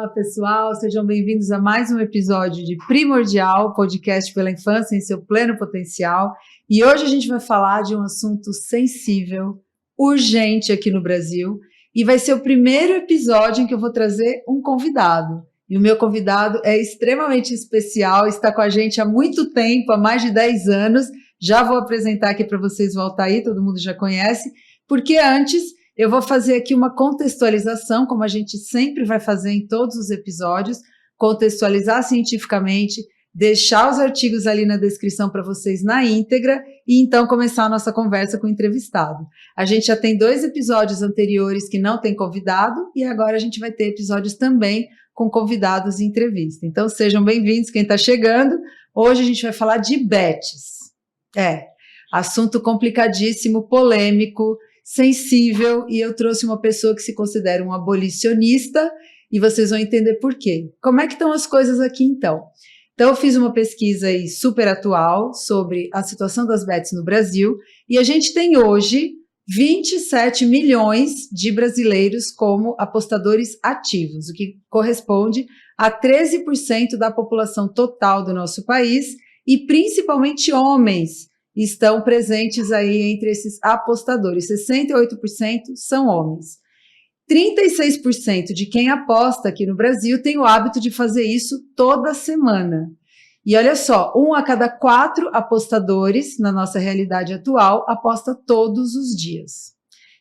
Olá, pessoal, sejam bem-vindos a mais um episódio de Primordial, podcast pela infância em seu pleno potencial. E hoje a gente vai falar de um assunto sensível, urgente aqui no Brasil, e vai ser o primeiro episódio em que eu vou trazer um convidado. E o meu convidado é extremamente especial, está com a gente há muito tempo, há mais de 10 anos. Já vou apresentar aqui para vocês o Altair, todo mundo já conhece, porque antes eu vou fazer aqui uma contextualização, como a gente sempre vai fazer em todos os episódios, contextualizar cientificamente, deixar os artigos ali na descrição para vocês na íntegra e então começar a nossa conversa com o entrevistado. A gente já tem 2 episódios anteriores que não tem convidado e agora a gente vai ter episódios também com convidados em entrevista. Então sejam bem-vindos quem está chegando. Hoje a gente vai falar de bets. Assunto complicadíssimo, polêmico, sensível, e eu trouxe uma pessoa que se considera um abolicionista e vocês vão entender por quê. Como é que estão as coisas aqui então? Então eu fiz uma pesquisa aí super atual sobre a situação das bets no Brasil e a gente tem hoje 27 milhões de brasileiros como apostadores ativos, o que corresponde a 13% da população total do nosso país e principalmente homens estão presentes aí entre esses apostadores. 68% são homens. 36% de quem aposta aqui no Brasil tem o hábito de fazer isso toda semana. E olha só, 1 a cada 4 apostadores, na nossa realidade atual, aposta todos os dias.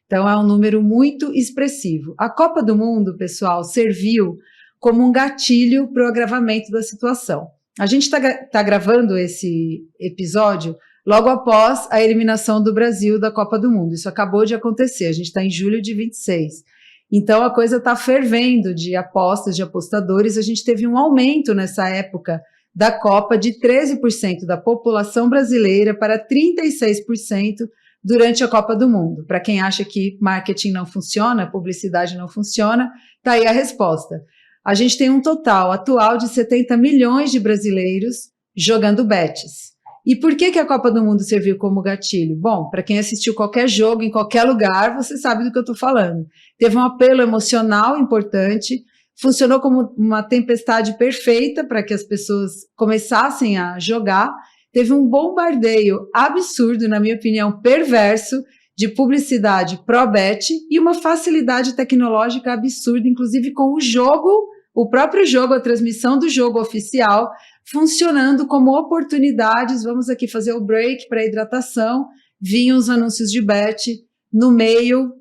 Então é um número muito expressivo. A Copa do Mundo, pessoal, serviu como um gatilho para o agravamento da situação. A gente está gravando esse episódio logo após a eliminação do Brasil da Copa do Mundo. Isso acabou de acontecer, a gente está em julho de 26. Então a coisa está fervendo de apostas, de apostadores. A gente teve um aumento nessa época da Copa de 13% da população brasileira para 36% durante a Copa do Mundo. Para quem acha que marketing não funciona, publicidade não funciona, está aí a resposta. A gente tem um total atual de 70 milhões de brasileiros jogando bets. E por que a Copa do Mundo serviu como gatilho? Bom, para quem assistiu qualquer jogo, em qualquer lugar, você sabe do que eu estou falando. Teve um apelo emocional importante, funcionou como uma tempestade perfeita para que as pessoas começassem a jogar. Teve um bombardeio absurdo, na minha opinião, perverso, de publicidade pró-bet e uma facilidade tecnológica absurda, inclusive com o jogo, o próprio jogo, a transmissão do jogo oficial, funcionando como oportunidades. Vamos aqui fazer o break para hidratação, vinham os anúncios de bet no meio,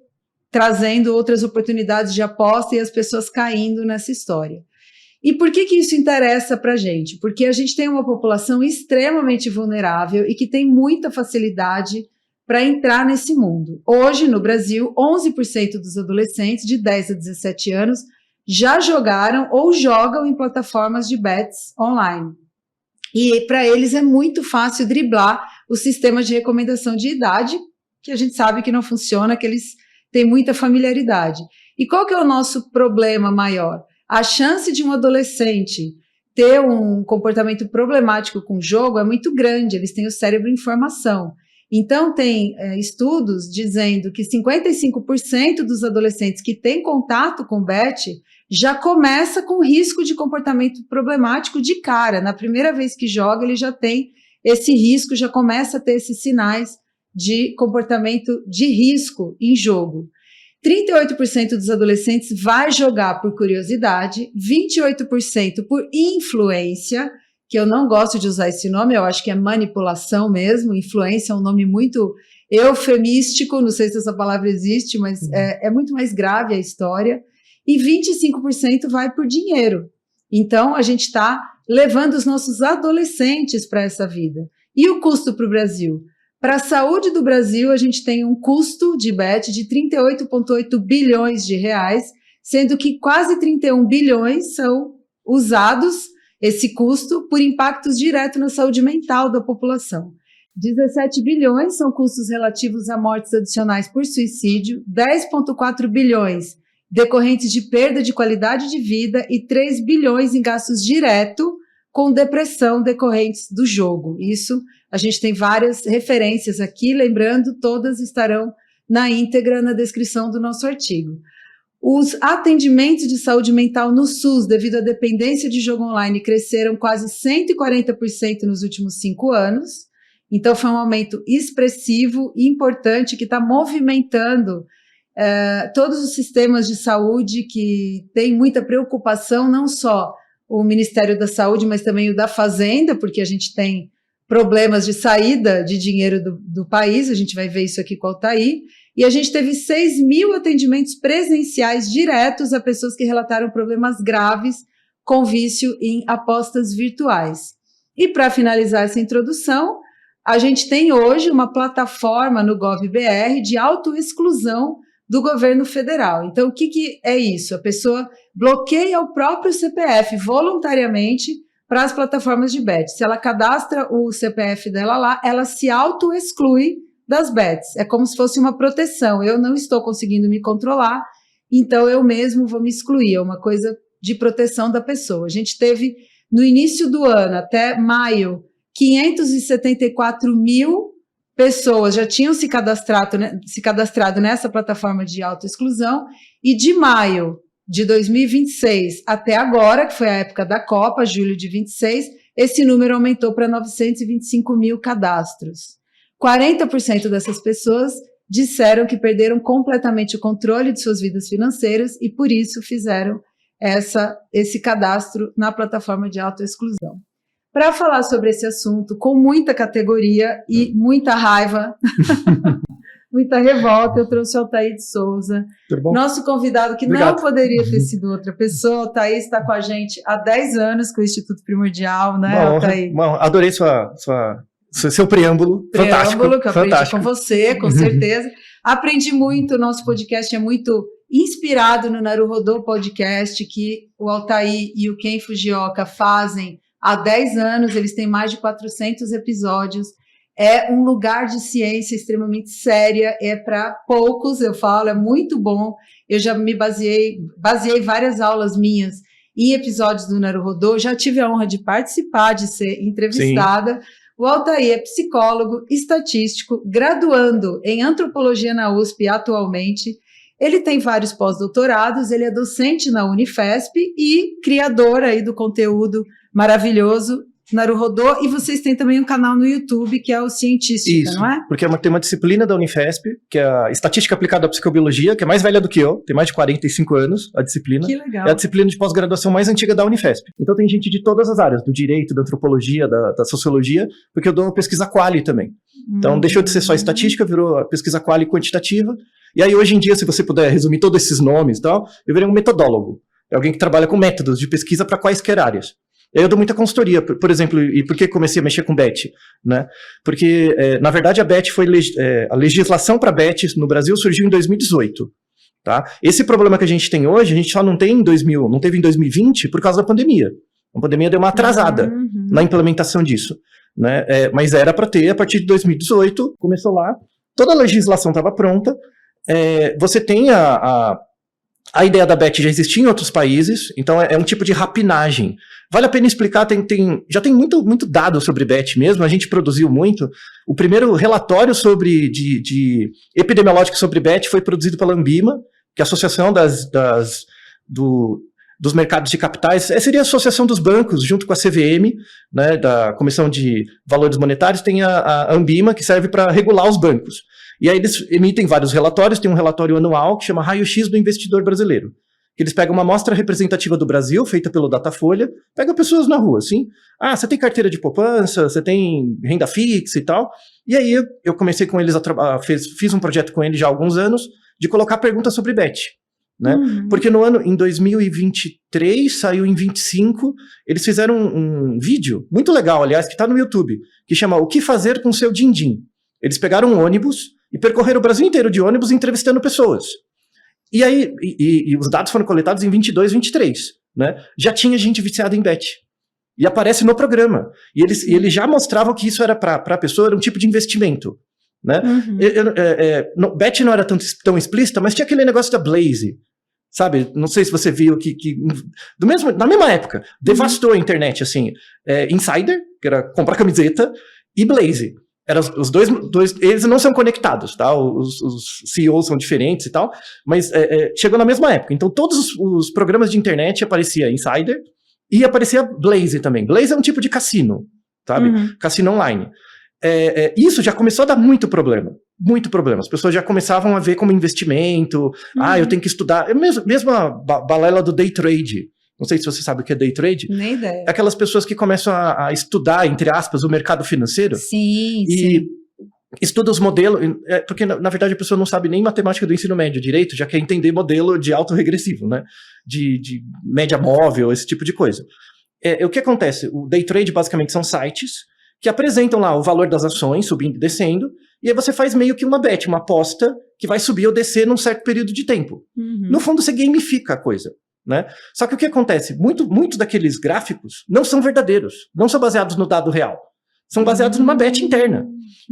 trazendo outras oportunidades de aposta e as pessoas caindo nessa história. E por que isso interessa para a gente? Porque a gente tem uma população extremamente vulnerável e que tem muita facilidade para entrar nesse mundo. Hoje, no Brasil, 11% dos adolescentes de 10 a 17 anos já jogaram ou jogam em plataformas de bets online. E para eles é muito fácil driblar o sistema de recomendação de idade, que a gente sabe que não funciona, que eles têm muita familiaridade. E qual que é o nosso problema maior? A chance de um adolescente ter um comportamento problemático com o jogo é muito grande, eles têm o cérebro em formação. Então, tem estudos dizendo que 55% dos adolescentes que têm contato com bet já começa com risco de comportamento problemático de cara. Na primeira vez que joga, ele já tem esse risco, já começa a ter esses sinais de comportamento de risco em jogo. 38% dos adolescentes vai jogar por curiosidade, 28% por influência, que eu não gosto de usar esse nome, eu acho que é manipulação mesmo. Influência é um nome muito eufemístico, não sei se essa palavra existe, mas é muito mais grave a história. E 25% vai por dinheiro. Então, a gente está levando os nossos adolescentes para essa vida. E o custo para o Brasil? Para a saúde do Brasil, a gente tem um custo de bet de 38,8 bilhões de reais, sendo que quase 31 bilhões são usados, esse custo, por impactos diretos na saúde mental da população. 17 bilhões são custos relativos a mortes adicionais por suicídio, 10,4 bilhões decorrentes de perda de qualidade de vida e 3 bilhões em gastos diretos com depressão decorrentes do jogo. Isso, a gente tem várias referências aqui, lembrando, todas estarão na íntegra na descrição do nosso artigo. Os atendimentos de saúde mental no SUS, devido à dependência de jogo online, cresceram quase 140% nos últimos 5 anos. Então, foi um aumento expressivo e importante que está movimentando todos os sistemas de saúde que têm muita preocupação, não só o Ministério da Saúde, mas também o da Fazenda, porque a gente tem problemas de saída de dinheiro do país, a gente vai ver isso aqui com o Altair, e a gente teve 6 mil atendimentos presenciais diretos a pessoas que relataram problemas graves com vício em apostas virtuais. E para finalizar essa introdução, a gente tem hoje uma plataforma no GovBR de autoexclusão do governo federal. Então, o que é isso? A pessoa bloqueia o próprio CPF voluntariamente para as plataformas de bet. Se ela cadastra o CPF dela lá, ela se auto-exclui das bets. É como se fosse uma proteção. Eu não estou conseguindo me controlar, então eu mesmo vou me excluir. É uma coisa de proteção da pessoa. A gente teve, no início do ano, até maio, 574 mil pessoas já tinham se cadastrado nessa plataforma de autoexclusão, e de maio de 2026 até agora, que foi a época da Copa, julho de 26, esse número aumentou para 925 mil cadastros. 40% dessas pessoas disseram que perderam completamente o controle de suas vidas financeiras e, por isso, fizeram esse cadastro na plataforma de autoexclusão. Para falar sobre esse assunto com muita categoria e muita raiva, muita revolta, eu trouxe o Altair de Souza, nosso convidado que Obrigado. Não poderia ter sido outra pessoa. O Altair está com a gente há 10 anos com o Instituto Primordial, né, Altair? Adorei seu preâmbulo, fantástico. Que eu aprendi com você, com certeza. Aprendi muito, o nosso podcast é muito inspirado no Naruhodô Podcast, que o Altair e o Ken Fujioka fazem há 10 anos, eles têm mais de 400 episódios. É um lugar de ciência extremamente séria, é para poucos, eu falo, é muito bom. Eu já me baseei várias aulas minhas em episódios do Naruhodô, já tive a honra de participar, de ser entrevistada. Sim. O Altair é psicólogo, estatístico, graduando em antropologia na USP atualmente. Ele tem vários pós-doutorados, ele é docente na Unifesp e criador aí do conteúdo maravilhoso Naruhodô, e vocês têm também um canal no YouTube que é o Cientística, não é? Porque tem uma disciplina da Unifesp, que é a Estatística Aplicada à Psicobiologia, que é mais velha do que eu, tem mais de 45 anos a disciplina. Que legal. É a disciplina de pós-graduação mais antiga da Unifesp. Então tem gente de todas as áreas, do direito, da antropologia, da sociologia, porque eu dou pesquisa quali também. Então deixou de ser só estatística, virou a pesquisa quali quantitativa. E aí hoje em dia, se você puder resumir todos esses nomes e tal, eu virei um metodólogo. É alguém que trabalha com métodos de pesquisa para quaisquer áreas. Eu dou muita consultoria, por exemplo, e por que comecei a mexer com bet? Né? Porque, na verdade, a bet foi a legislação para bet no Brasil surgiu em 2018. Tá? Esse problema que a gente tem hoje, a gente só não teve em 2020 por causa da pandemia. A pandemia deu uma atrasada na implementação disso. Né? Mas era para ter a partir de 2018, começou lá, toda a legislação estava pronta. Você tem a ideia da bet já existia em outros países, então é um tipo de rapinagem. Vale a pena explicar, já tem muito dado sobre bet mesmo, a gente produziu muito. O primeiro relatório de epidemiológico sobre bet foi produzido pela Ambima, que é a Associação dos Mercados de Capitais, seria a Associação dos Bancos, junto com a CVM, né, da Comissão de Valores Monetários, tem a Ambima, que serve para regular os bancos. E aí eles emitem vários relatórios, tem um relatório anual que chama Raio-X do Investidor Brasileiro. Que eles pegam uma amostra representativa do Brasil, feita pelo Datafolha, pega pessoas na rua, assim, você tem carteira de poupança, você tem renda fixa e tal. E aí eu comecei com eles fiz um projeto com eles já há alguns anos, de colocar perguntas sobre bet. Né? Porque em 2023, saiu em 25, eles fizeram um vídeo, muito legal, aliás, que está no YouTube, que chama O que fazer com seu din-din. Eles pegaram um ônibus e percorreram o Brasil inteiro de ônibus entrevistando pessoas. E aí, os dados foram coletados em 22, 23, né? Já tinha gente viciada em bet. E aparece no programa. E eles já mostravam que isso era para a pessoa, era um tipo de investimento. Né? Bet não era tão explícita, mas tinha aquele negócio da Blaze. Sabe? Não sei se você viu na mesma época, devastou a internet, assim. Insider, que era comprar camiseta, e Blaze. Os dois, eles não são conectados, tá? Os CEOs são diferentes e tal, mas chegou na mesma época. Então, todos os programas de internet aparecia Insider e aparecia Blaze também. Blaze é um tipo de cassino, sabe? Cassino online. Isso já começou a dar muito problema. Muito problema. As pessoas já começavam a ver como investimento. Eu tenho que estudar. Mesmo a balela do day trade. Não sei se você sabe o que é day trade. Nem ideia. É aquelas pessoas que começam a estudar, entre aspas, o mercado financeiro. Sim, e estuda os modelos, porque na verdade a pessoa não sabe nem matemática do ensino médio direito, já quer entender modelo de autorregressivo, né? De média móvel, esse tipo de coisa. O que acontece? O day trade basicamente são sites que apresentam lá o valor das ações subindo e descendo, e aí você faz meio que uma bet, uma aposta que vai subir ou descer num certo período de tempo. No fundo você gamifica a coisa. Né? Só que o que acontece? Muitos daqueles gráficos não são verdadeiros, não são baseados no dado real, são baseados numa bet interna.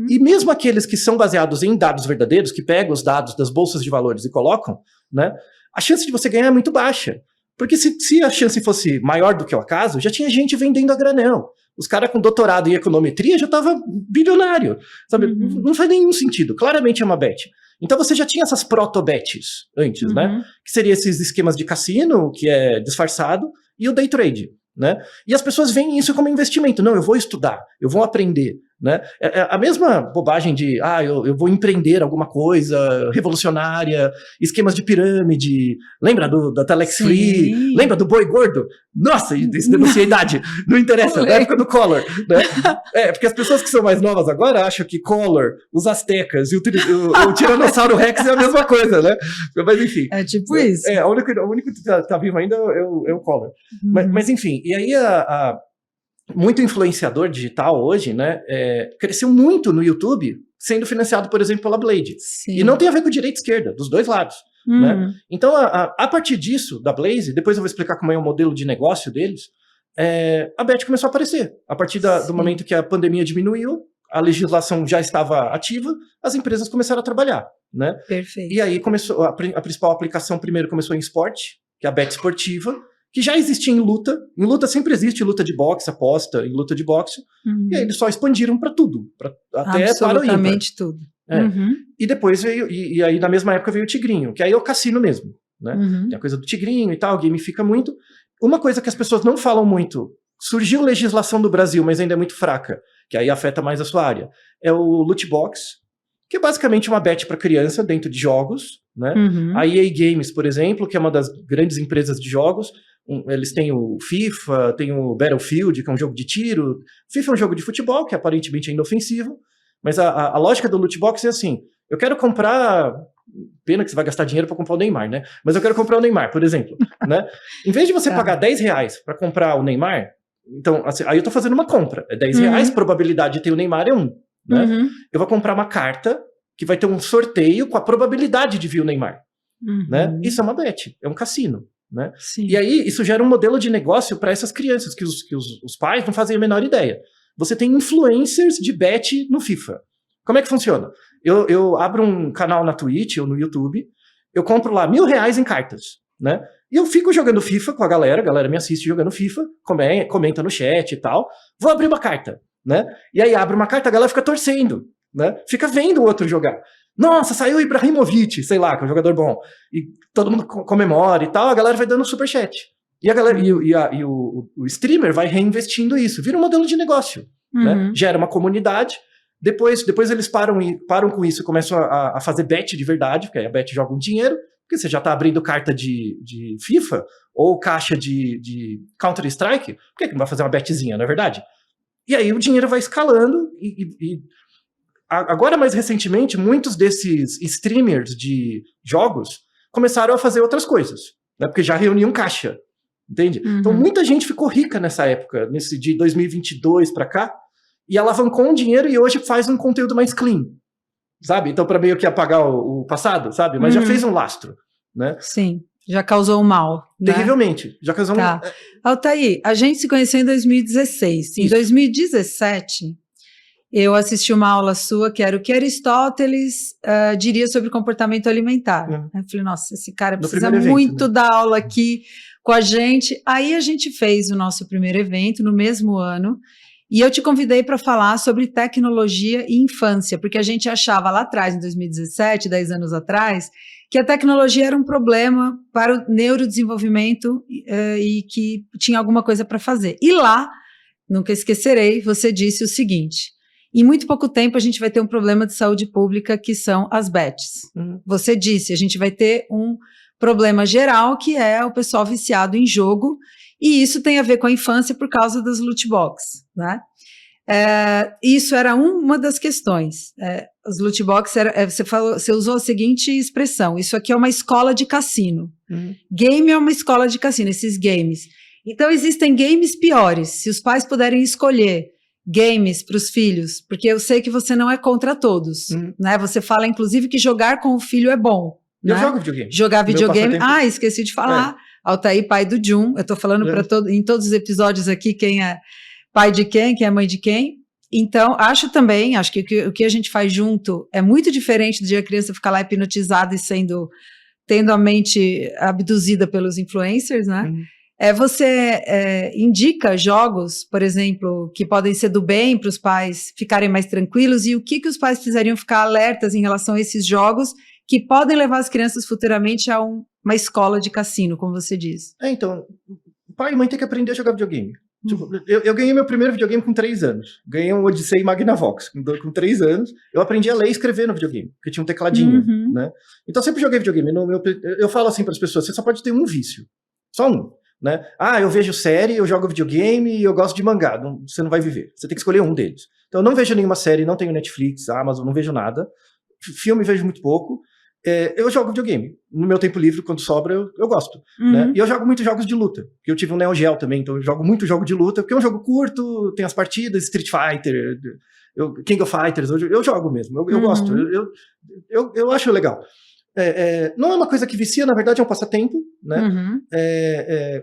E mesmo aqueles que são baseados em dados verdadeiros, que pegam os dados das bolsas de valores e colocam, né, a chance de você ganhar é muito baixa. Porque se a chance fosse maior do que o acaso, já tinha gente vendendo a granel. Os caras com doutorado em econometria já estavam bilionário, sabe? Não faz nenhum sentido. Claramente é uma bet. Então você já tinha essas proto-bets antes, né? Que seriam esses esquemas de cassino, que é disfarçado, e o day trade, né? E as pessoas veem isso como investimento. Não, eu vou estudar, eu vou aprender, né? É a mesma bobagem de, eu vou empreender alguma coisa revolucionária, esquemas de pirâmide. Lembra da Telex Free? Lembra do boi gordo? Nossa, isso denuncia a idade. Não interessa, na época do Collor, né? Porque as pessoas que são mais novas agora acham que Collor, os astecas e o Tiranossauro Rex é a mesma coisa, né? Mas enfim. É tipo isso. O único que tá vivo ainda é o Collor. Mas enfim, e aí muito influenciador digital hoje, né, cresceu muito no YouTube, sendo financiado, por exemplo, pela Blade. Sim. E não tem a ver com direita e esquerda, dos dois lados. Né? Então, a partir disso, da Blaze, depois eu vou explicar como é o modelo de negócio deles, a bet começou a aparecer. A partir do momento que a pandemia diminuiu, a legislação já estava ativa, as empresas começaram a trabalhar. Né? Perfeito. E aí começou, a principal aplicação primeiro começou em esporte, que é a bet esportiva, que já existia em luta. Em luta sempre existe luta de boxe, aposta em luta de boxe. E aí eles só expandiram para tudo. Até para o ímpar. Absolutamente tudo. E depois veio, e aí na mesma época veio o Tigrinho, que aí é o cassino mesmo. Né? Tem a coisa do Tigrinho e tal, gamifica muito. Uma coisa que as pessoas não falam muito, surgiu legislação do Brasil, mas ainda é muito fraca, que aí afeta mais a sua área, é o loot box, que é basicamente uma bet para criança dentro de jogos. Né? A EA Games, por exemplo, que é uma das grandes empresas de jogos, eles têm o FIFA, tem o Battlefield, que é um jogo de tiro. O FIFA é um jogo de futebol, que aparentemente é inofensivo, mas a lógica do loot box é assim, eu quero comprar, pena que você vai gastar dinheiro para comprar o Neymar, né? Mas eu quero comprar o Neymar, por exemplo. Né? Em vez de você pagar R$10 para comprar o Neymar, então, assim, aí eu tô fazendo uma compra, é R$10, probabilidade de ter o Neymar é 1. Né? Eu vou comprar uma carta que vai ter um sorteio com a probabilidade de vir o Neymar. Né? Isso é uma bet, é um cassino. Né? E aí isso gera um modelo de negócio para essas crianças que os pais não fazem a menor ideia. Você tem influencers de bet no FIFA. Como é que funciona? Eu abro um canal na Twitch ou no YouTube, eu compro lá R$1.000 em cartas, né? E eu fico jogando FIFA com a galera me assiste jogando FIFA, comenta no chat e tal. Vou abrir uma carta, né? E aí abre uma carta, a galera fica torcendo, né? Fica vendo o outro jogar. Nossa, saiu o Ibrahimovic, sei lá, que é um jogador bom. E todo mundo comemora e tal, a galera vai dando superchat. E a galera, o streamer vai reinvestindo isso, vira um modelo de negócio. Né? Gera uma comunidade, depois eles param com isso e começam a fazer bet de verdade, porque aí a bet joga um dinheiro, porque você já está abrindo carta de FIFA ou caixa de Counter-Strike, por que não vai fazer uma betzinha, não é verdade? E aí o dinheiro vai escalando e agora, mais recentemente, muitos desses streamers de jogos começaram a fazer outras coisas, né? Porque já reuniam caixa, entende? Então, muita gente ficou rica nessa época, de 2022 para cá, e alavancou um dinheiro e hoje faz um conteúdo mais clean, sabe? Então, para meio que apagar o passado, sabe? Mas já fez um lastro, né? Sim, já causou um mal. Terrivelmente, né? Já causou um... Altair, a gente se conheceu em 2016. Isso. Em 2017... eu assisti uma aula sua que era o que Aristóteles diria sobre comportamento alimentar. Eu falei, nossa, esse cara precisa muito dar aula aqui com a gente. Aí a gente fez o nosso primeiro evento no mesmo ano E eu te convidei para falar sobre tecnologia e infância, porque a gente achava lá atrás, em 2017, 10 anos atrás, que a tecnologia era um problema para o neurodesenvolvimento e que tinha alguma coisa para fazer. E lá, nunca esquecerei, você disse o seguinte: em muito pouco tempo a gente vai ter um problema de saúde pública que são as bets. Você disse, a gente vai ter um problema geral que é o pessoal viciado em jogo, e isso tem a ver com a infância por causa das loot boxes, né? Isso era uma das questões. Os loot boxes, você usou a seguinte expressão: isso aqui é uma escola de cassino. Game é uma escola de cassino, esses games. Então existem games piores. Se os pais puderem escolher games para os filhos, porque eu sei que você não é contra todos, né? Você fala, inclusive, que jogar com o filho é bom. Eu né? jogo videogame. Jogar videogame. Esqueci de falar. Altair, pai do Jun. Eu tô falando em todos os episódios aqui quem é pai de quem é mãe de quem. Então, acho que o que a gente faz junto é muito diferente de a criança ficar lá hipnotizada e tendo a mente abduzida pelos influencers, né? Você indica jogos, por exemplo, que podem ser do bem para os pais ficarem mais tranquilos, e o que os pais precisariam ficar alertas em relação a esses jogos que podem levar as crianças futuramente a uma escola de cassino, como você diz. Então, pai e mãe tem que aprender a jogar videogame. Tipo, eu ganhei meu primeiro videogame com 3 anos. Ganhei um Odyssey Magnavox com 3 anos. Eu aprendi a ler e escrever no videogame, porque tinha um tecladinho, né? Então, eu sempre joguei videogame. Eu falo assim para as pessoas, você só pode ter um vício. Só um, né? Eu vejo série, eu jogo videogame e eu gosto de mangá. Você não vai viver. Você tem que escolher um deles. Então, eu não vejo nenhuma série, não tenho Netflix, Amazon, não vejo nada. Filme vejo muito pouco. Eu jogo videogame. No meu tempo livre, quando sobra, eu gosto. Né? E eu jogo muitos jogos de luta. Porque eu tive um Neo Geo também, então eu jogo muito jogo de luta, porque é um jogo curto, tem as partidas, Street Fighter, King of Fighters, eu jogo mesmo, eu gosto. Eu acho legal. Não é uma coisa que vicia, na verdade é um passatempo, né?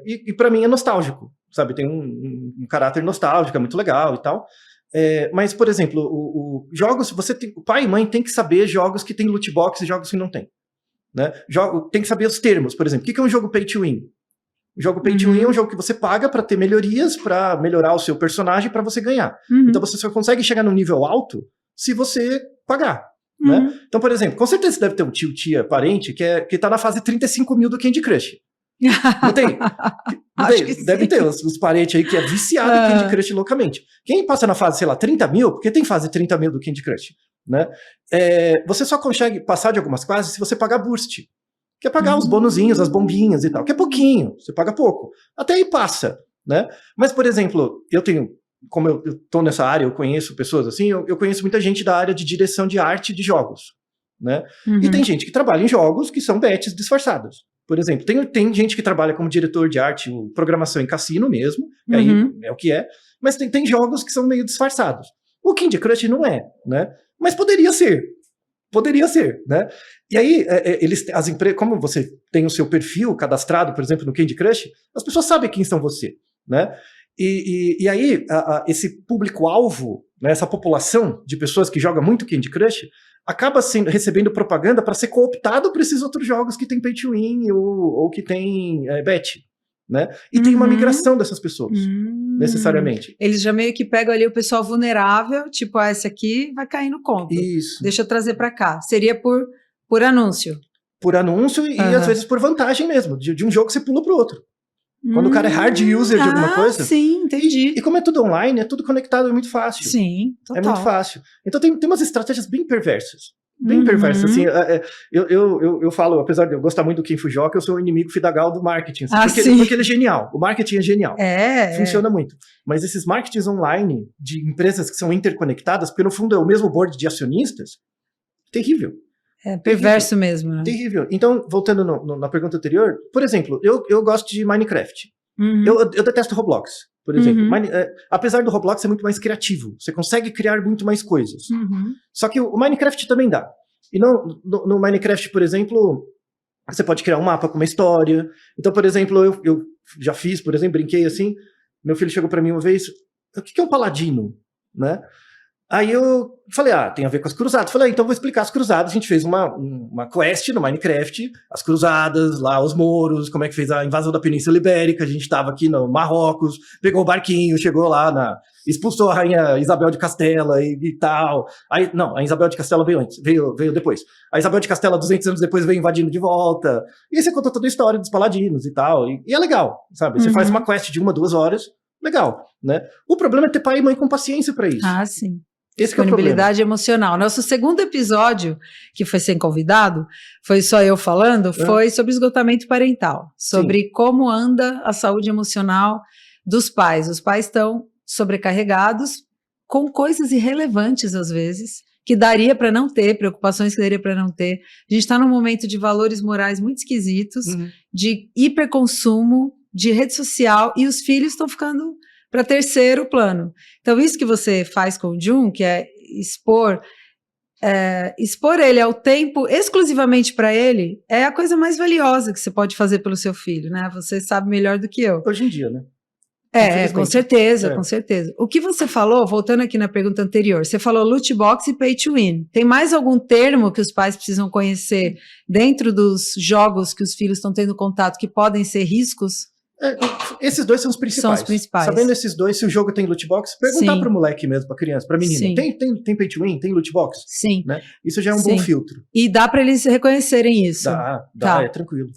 E para mim é nostálgico, sabe? Tem um caráter nostálgico, é muito legal e tal. Mas, por exemplo, jogos, o pai e mãe tem que saber jogos que tem loot box e jogos que não tem. Né? Tem que saber os termos, por exemplo. O que é um jogo pay to win? O jogo pay to win é um jogo que você paga para ter melhorias, para melhorar o seu personagem, para você ganhar. Então você só consegue chegar num nível alto se você pagar. Né? Então, por exemplo, com certeza você deve ter um tio, tia, parente que tá na fase 35 mil do Candy Crush. Não tem? Deve ter os parentes aí que é viciado em Candy Crush loucamente. Quem passa na fase, sei lá, 30 mil, porque tem fase 30 mil do Candy Crush, né? Você só consegue passar de algumas fases se você pagar Boost, que é pagar os bonuzinhos, as bombinhas e tal, que é pouquinho, você paga pouco. Até aí passa, né? Mas, por exemplo, como eu tô nessa área, eu conheço pessoas assim, eu conheço muita gente da área de direção de arte de jogos, né? E tem gente que trabalha em jogos que são bets disfarçadas. Por exemplo, tem gente que trabalha como diretor de arte, programação em cassino mesmo, que aí é o que é, mas tem jogos que são meio disfarçados. O Candy Crush não é, né? Mas poderia ser, né? E aí, as empresas, como você tem o seu perfil cadastrado, por exemplo, no Candy Crush, as pessoas sabem quem são você, né? E aí, esse público-alvo, né, essa população de pessoas que joga muito Candy Crush, acaba recebendo propaganda para ser cooptado para esses outros jogos que tem pay to win ou que tem bet, né? E tem uma migração dessas pessoas, necessariamente. Eles já meio que pegam ali o pessoal vulnerável, tipo, esse aqui vai cair no conto. Isso. Deixa eu trazer para cá. Seria por anúncio. Por anúncio e às vezes por vantagem mesmo, de um jogo que você pula pro outro. Quando o cara é hard user de alguma coisa. Sim, entendi. E como é tudo online, é tudo conectado, é muito fácil. Sim, total. É muito fácil. Então tem umas estratégias bem perversas. Bem perversas. Assim, eu falo, apesar de eu gostar muito do Ken Fujioka, eu sou o inimigo fidagal do marketing. Assim, porque ele é genial. O marketing é genial. Funciona muito. Mas esses marketings online de empresas que são interconectadas, porque no fundo é o mesmo board de acionistas, terrível. É perverso mesmo, né? Terrível. Então, voltando na pergunta anterior, por exemplo, eu gosto de Minecraft. Eu detesto Roblox, por exemplo. Apesar do Roblox ser muito mais criativo, você consegue criar muito mais coisas. Só que o Minecraft também dá. E no Minecraft, por exemplo, você pode criar um mapa com uma história. Então, por exemplo, eu já fiz, por exemplo, brinquei assim, meu filho chegou para mim uma vez, o que é um paladino? Né? Aí eu falei, tem a ver com as cruzadas. Falei, então vou explicar as cruzadas. A gente fez uma quest no Minecraft, as cruzadas, lá os mouros, como é que fez a invasão da Península Ibérica. A gente tava aqui no Marrocos, pegou o barquinho, chegou lá, expulsou a rainha Isabel de Castela e tal. Aí, não, a Isabel de Castela veio antes, veio depois. A Isabel de Castela, 200 anos depois, veio invadindo de volta. E aí você contou toda a história dos paladinos e tal. E é legal, sabe? Você faz uma quest de 1, 2 horas, legal, né? O problema é ter pai e mãe com paciência pra isso. Ah, sim. Esse que é o problema. Disponibilidade emocional. Nosso segundo episódio, que foi sem convidado, foi só eu falando, foi sobre esgotamento parental, sobre como anda a saúde emocional dos pais. Os pais estão sobrecarregados com coisas irrelevantes, às vezes, que daria para não ter, preocupações que daria para não ter. A gente está num momento de valores morais muito esquisitos, de hiperconsumo, de rede social, e os filhos estão ficando para terceiro plano. Então, isso que você faz com o Jun, que é expor ele ao tempo exclusivamente para ele, é a coisa mais valiosa que você pode fazer pelo seu filho, né? Você sabe melhor do que eu. Hoje em dia, né? Com certeza, com certeza. O que você falou, voltando aqui na pergunta anterior, você falou loot box e pay to win. Tem mais algum termo que os pais precisam conhecer dentro dos jogos que os filhos estão tendo contato que podem ser riscos? Esses dois são os principais. São os principais. Sabendo esses dois, se o jogo tem loot box, perguntar pro moleque mesmo, pra criança, pra menina. Tem pay to win? Tem loot box? Sim. Né? Isso já é um bom filtro. E dá pra eles reconhecerem isso. Dá, é tranquilo.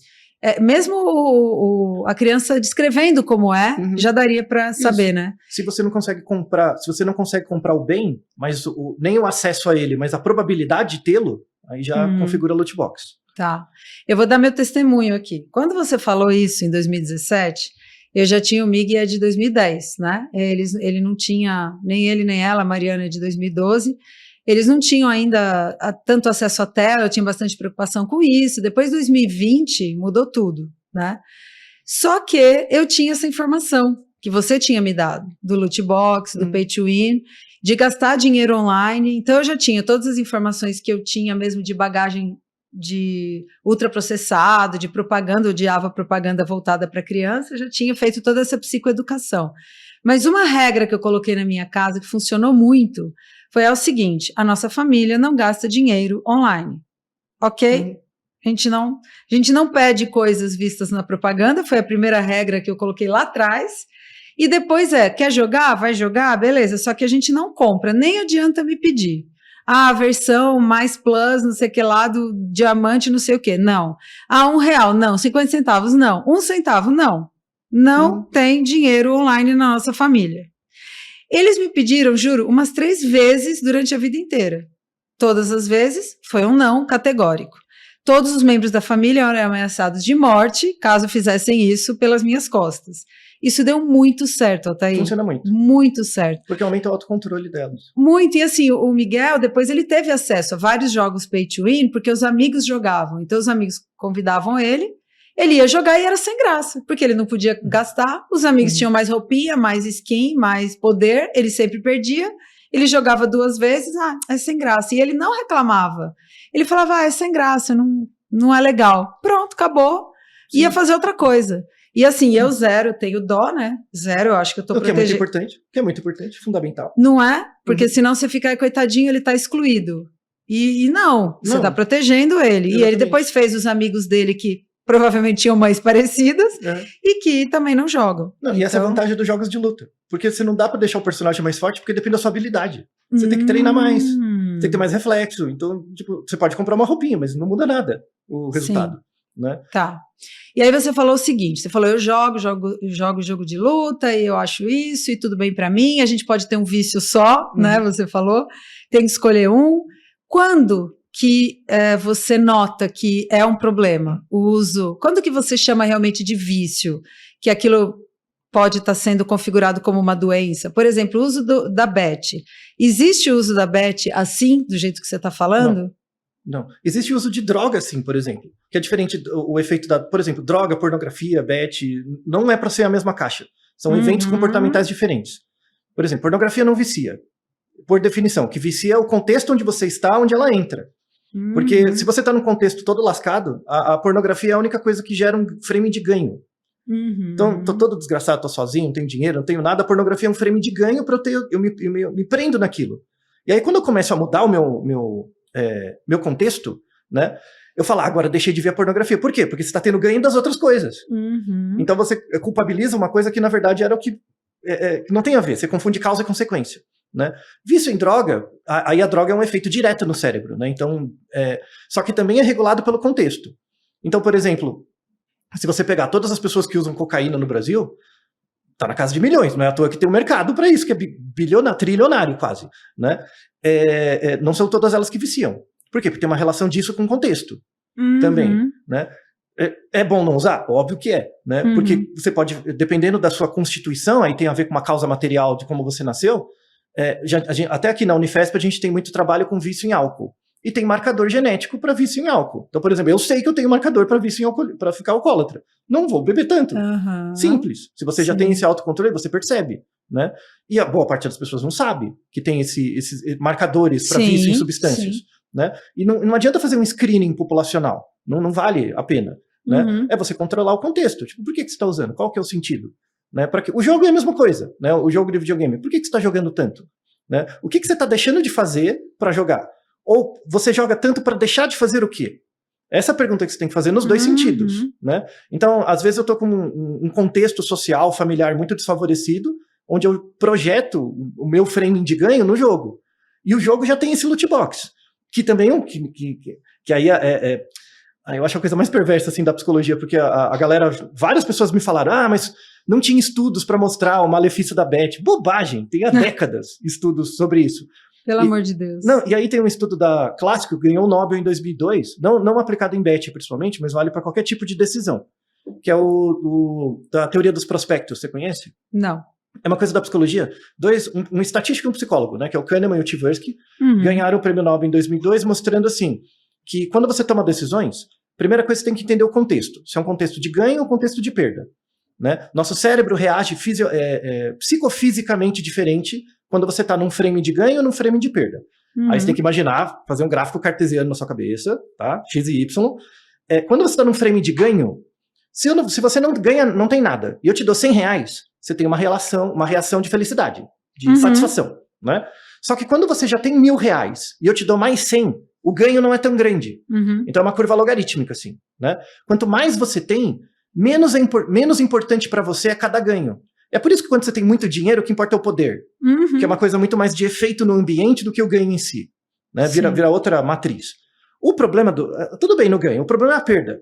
Mesmo a criança descrevendo como já daria pra saber, né? Se você não consegue comprar o bem, mas nem o acesso a ele, mas a probabilidade de tê-lo, aí já configura loot box. Tá. Eu vou dar meu testemunho aqui. Quando você falou isso em 2017, eu já tinha o Mig de 2010, né? Ele não tinha, nem ele nem ela, a Mariana é de 2012, eles não tinham ainda tanto acesso à tela, eu tinha bastante preocupação com isso. Depois de 2020, mudou tudo, né? Só que eu tinha essa informação que você tinha me dado, do loot box, do pay to win, de gastar dinheiro online. Então eu já tinha todas as informações que eu tinha mesmo de bagagem de ultraprocessado, de propaganda, eu odiava propaganda voltada para criança, eu já tinha feito toda essa psicoeducação. Mas uma regra que eu coloquei na minha casa, que funcionou muito, foi o seguinte: a nossa família não gasta dinheiro online, ok? A gente não pede coisas vistas na propaganda, foi a primeira regra que eu coloquei lá atrás, e depois quer jogar? Vai jogar? Beleza, só que a gente não compra, nem adianta me pedir. A versão mais plus, não sei o que lá, do diamante, não sei o que. Não. R$1, não. 50 centavos, não. 1 centavo, não. Não tem dinheiro online na nossa família. Eles me pediram, juro, umas 3 vezes durante a vida inteira. Todas as vezes foi um não categórico. Todos os membros da família eram ameaçados de morte caso fizessem isso pelas minhas costas. Isso deu muito certo, Altair. Funciona muito. Muito certo. Porque aumenta o autocontrole delas. Muito, e assim, o Miguel, depois ele teve acesso a vários jogos pay to win, porque os amigos jogavam. Então os amigos convidavam ele ia jogar e era sem graça, porque ele não podia gastar, os amigos tinham mais roupinha, mais skin, mais poder, ele sempre perdia, ele jogava 2 vezes, é sem graça. E ele não reclamava. Ele falava, é sem graça, não é legal. Pronto, acabou. Sim. Ia fazer outra coisa. E assim, eu tenho dó, né? Zero, eu acho que eu tô protegendo. Que é muito importante, fundamental. Não é? Porque senão você fica, coitadinho, ele tá excluído. E não, você tá protegendo ele. Exatamente. E ele depois fez os amigos dele que provavelmente tinham mães parecidas e que também não jogam. E essa é a vantagem dos jogos de luta. Porque você não dá pra deixar o personagem mais forte, porque depende da sua habilidade. Você tem que treinar mais, você tem que ter mais reflexo. Então, tipo, você pode comprar uma roupinha, mas não muda nada o resultado. Sim. Né? Tá. E aí você falou o seguinte, você falou, eu jogo jogo de luta e eu acho isso e tudo bem pra mim, a gente pode ter um vício só, né, você falou, tem que escolher um. Quando que você nota que é um problema o uso, quando que você chama realmente de vício, que aquilo pode estar sendo configurado como uma doença? Por exemplo, o uso da Bet. Existe o uso da Bet assim, do jeito que você está falando? Não. Existe o uso de droga, sim, por exemplo. Que é diferente, o efeito por exemplo, droga, pornografia, bet, não é para ser a mesma caixa. São eventos comportamentais diferentes. Por exemplo, pornografia não vicia. Por definição, que vicia é o contexto onde você está, onde ela entra. Porque se você está num contexto todo lascado, a pornografia é a única coisa que gera um frame de ganho. Então, tô todo desgraçado, tô sozinho, não tenho dinheiro, não tenho nada. A pornografia é um frame de ganho para eu me prendo naquilo. E aí, quando eu começo a mudar o meu contexto, né, eu falo, agora deixei de ver a pornografia. Por quê? Porque você está tendo ganho das outras coisas. Então você culpabiliza uma coisa que, na verdade, era o que não tem a ver. Você confunde causa e consequência. Né? Vício em droga, aí a droga é um efeito direto no cérebro. Né? Então, só que também é regulado pelo contexto. Então, por exemplo, se você pegar todas as pessoas que usam cocaína no Brasil, tá na casa de milhões, não é à toa que tem um mercado para isso, que é trilionário quase, né? Não são todas elas que viciam. Por quê? Porque tem uma relação disso com o contexto também, né? É bom não usar? Óbvio que é, né? Porque você pode, dependendo da sua constituição, aí tem a ver com uma causa material de como você nasceu, até aqui na Unifesp a gente tem muito trabalho com vício em álcool. E tem marcador genético para vício em álcool. Então, por exemplo, eu sei que eu tenho marcador para vício em álcool, para ficar alcoólatra. Não vou beber tanto. Simples. Se você já tem esse autocontrole, você percebe, né? E a boa parte das pessoas não sabe que tem esses marcadores para vício em substâncias, né? E não adianta fazer um screening populacional. Não vale a pena, né? É você controlar o contexto. Tipo, por que você está usando? Qual que é o sentido? Né? O jogo é a mesma coisa, né? O jogo de videogame. Por que você está jogando tanto? Né? O que você está deixando de fazer para jogar? Ou você joga tanto para deixar de fazer o quê? Essa é a pergunta que você tem que fazer nos dois sentidos, né? Então, às vezes eu estou com um contexto social, familiar muito desfavorecido, onde eu projeto o meu framing de ganho no jogo. E o jogo já tem esse loot box, que também que aí eu acho a coisa mais perversa assim da psicologia, porque a galera, várias pessoas me falaram, mas não tinha estudos para mostrar o malefício da bet. Bobagem, tem há décadas estudos sobre isso. Pelo amor de Deus. Não, e aí tem um estudo da Clássico, que ganhou o Nobel em 2002, não aplicado em bet principalmente, mas vale para qualquer tipo de decisão, que é da teoria dos prospectos, você conhece? Não. É uma coisa da psicologia. Um estatístico e um psicólogo, né, que é o Kahneman e o Tversky, ganharam o prêmio Nobel em 2002, mostrando assim, que quando você toma decisões, primeira coisa você tem que entender o contexto. Se é um contexto de ganho ou contexto de perda. Né? Nosso cérebro reage psicofisicamente diferente quando você está num frame de ganho ou num frame de perda. Aí você tem que imaginar, fazer um gráfico cartesiano na sua cabeça, tá? X e Y. Quando você está num frame de ganho, se você não ganha, não tem nada, e eu te dou R$100, você tem uma reação de felicidade, de satisfação. Né? Só que quando você já tem R$1.000 e eu te dou mais 100, o ganho não é tão grande. Então é uma curva logarítmica, assim. Né? Quanto mais você tem, menos importante para você é cada ganho. É por isso que quando você tem muito dinheiro, o que importa é o poder. Que é uma coisa muito mais de efeito no ambiente do que o ganho em si. Né? Vira outra matriz. O problema tudo bem no ganho, o problema é a perda.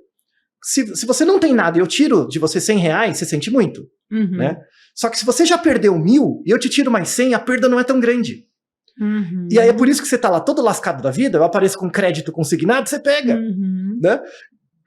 Se você não tem nada e eu tiro de você R$100, você sente muito. Né? Só que se você já perdeu 1.000 e eu te tiro mais 100, a perda não é tão grande. E aí é por isso que você tá lá todo lascado da vida, eu apareço com crédito consignado, você pega. Né?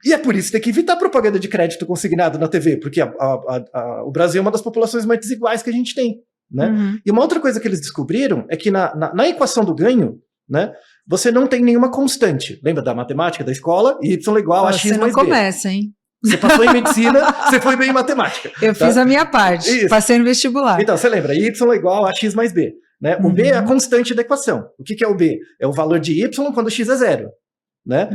E é por isso que tem que evitar propaganda de crédito consignado na TV, porque o Brasil é uma das populações mais desiguais que a gente tem. Né? E uma outra coisa que eles descobriram é que na equação do ganho, né, você não tem nenhuma constante. Lembra da matemática da escola? Y igual a x mais b. Você não começa, hein? Você passou em medicina, você foi bem em matemática. Eu fiz a minha parte, passei no vestibular. Então, você lembra, y igual a x mais b. Né? O b é a constante da equação. O que é o b? É o valor de y quando x é zero. Né?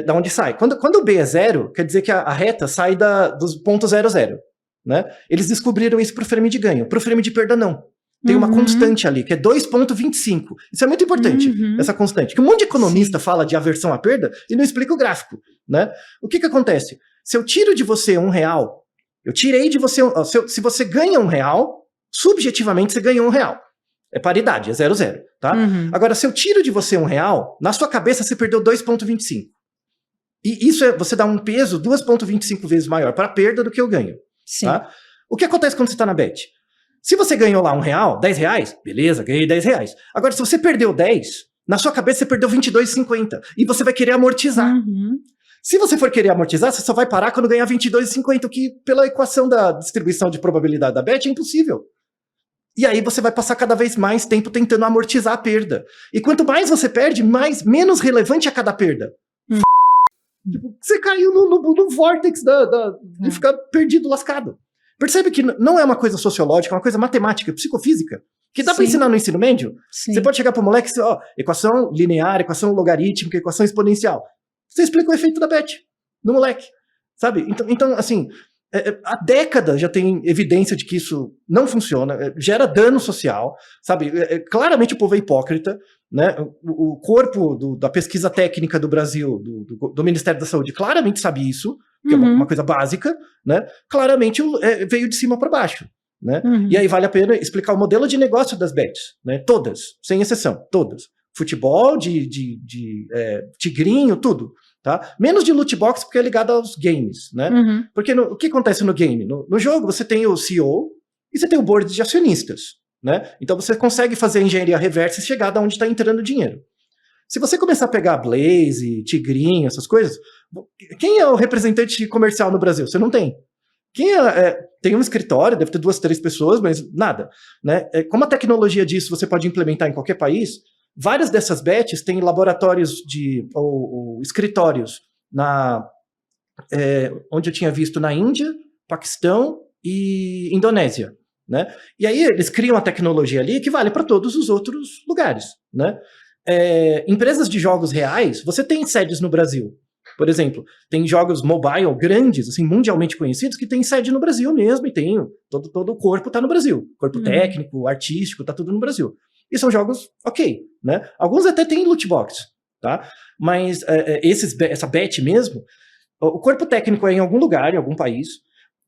Da onde sai. Quando o B é zero, quer dizer que a reta sai dos pontos 0, 0. Né? Eles descobriram isso para o frame de ganho. Para o frame de perda, não. Tem uma constante ali, que é 2,25. Isso é muito importante, essa constante. Que um monte de economista fala de aversão à perda e não explica o gráfico. Né? O que acontece? Se eu tiro de você R$1, eu tirei de você... Se você ganha R$1, subjetivamente você ganhou R$1. É paridade, é 0, 0, tá? Agora, se eu tiro de você R$1, na sua cabeça você perdeu 2,25. E isso você dá um peso 2,25 vezes maior para a perda do que o ganho. Tá? O que acontece quando você está na bet? Se você ganhou lá R$1, R$10, beleza, ganhei R$10. Agora, se você perdeu 10, na sua cabeça você perdeu 22,50. E você vai querer amortizar. Se você for querer amortizar, você só vai parar quando ganhar 22,50, o que pela equação da distribuição de probabilidade da bet é impossível. E aí você vai passar cada vez mais tempo tentando amortizar a perda. E quanto mais você perde, menos relevante é cada perda. Tipo, você caiu no vórtex de ficar perdido, lascado. Percebe que não é uma coisa sociológica, é uma coisa matemática, psicofísica, que dá para ensinar no ensino médio. Você pode chegar para o moleque e equação linear, equação logarítmica, equação exponencial. Você explica o efeito da bet no moleque. Sabe? Então assim... há décadas já tem evidência de que isso não funciona, gera dano social, sabe? Claramente o povo é hipócrita, né? O corpo da pesquisa técnica do Brasil, do Ministério da Saúde, claramente sabe isso, que é uma coisa básica, né? Claramente veio de cima para baixo, né? E aí vale a pena explicar o modelo de negócio das bets, né? Todas, sem exceção, todas. Futebol, tigrinho, tudo. Tá? Menos de loot box porque é ligado aos games, né? Porque o que acontece no game? No jogo você tem o CEO e você tem o board de acionistas, né? Então você consegue fazer a engenharia reversa e chegar de onde está entrando o dinheiro. Se você começar a pegar Blaze, Tigrinho, essas coisas, quem é o representante comercial no Brasil? Você não tem. Tem um escritório, deve ter 2, 3 pessoas, mas nada, né? Como a tecnologia disso você pode implementar em qualquer país, várias dessas bets têm laboratórios ou escritórios onde eu tinha visto na Índia, Paquistão e Indonésia, né? E aí eles criam a tecnologia ali que vale para todos os outros lugares, né? Empresas de jogos reais, você tem sedes no Brasil. Por exemplo, tem jogos mobile grandes, assim, mundialmente conhecidos, que tem sede no Brasil mesmo, e tem todo o corpo está no Brasil. Corpo técnico, artístico, está tudo no Brasil. E são jogos ok, né? Alguns até têm loot box, tá? Mas essa bet mesmo, o corpo técnico é em algum lugar, em algum país,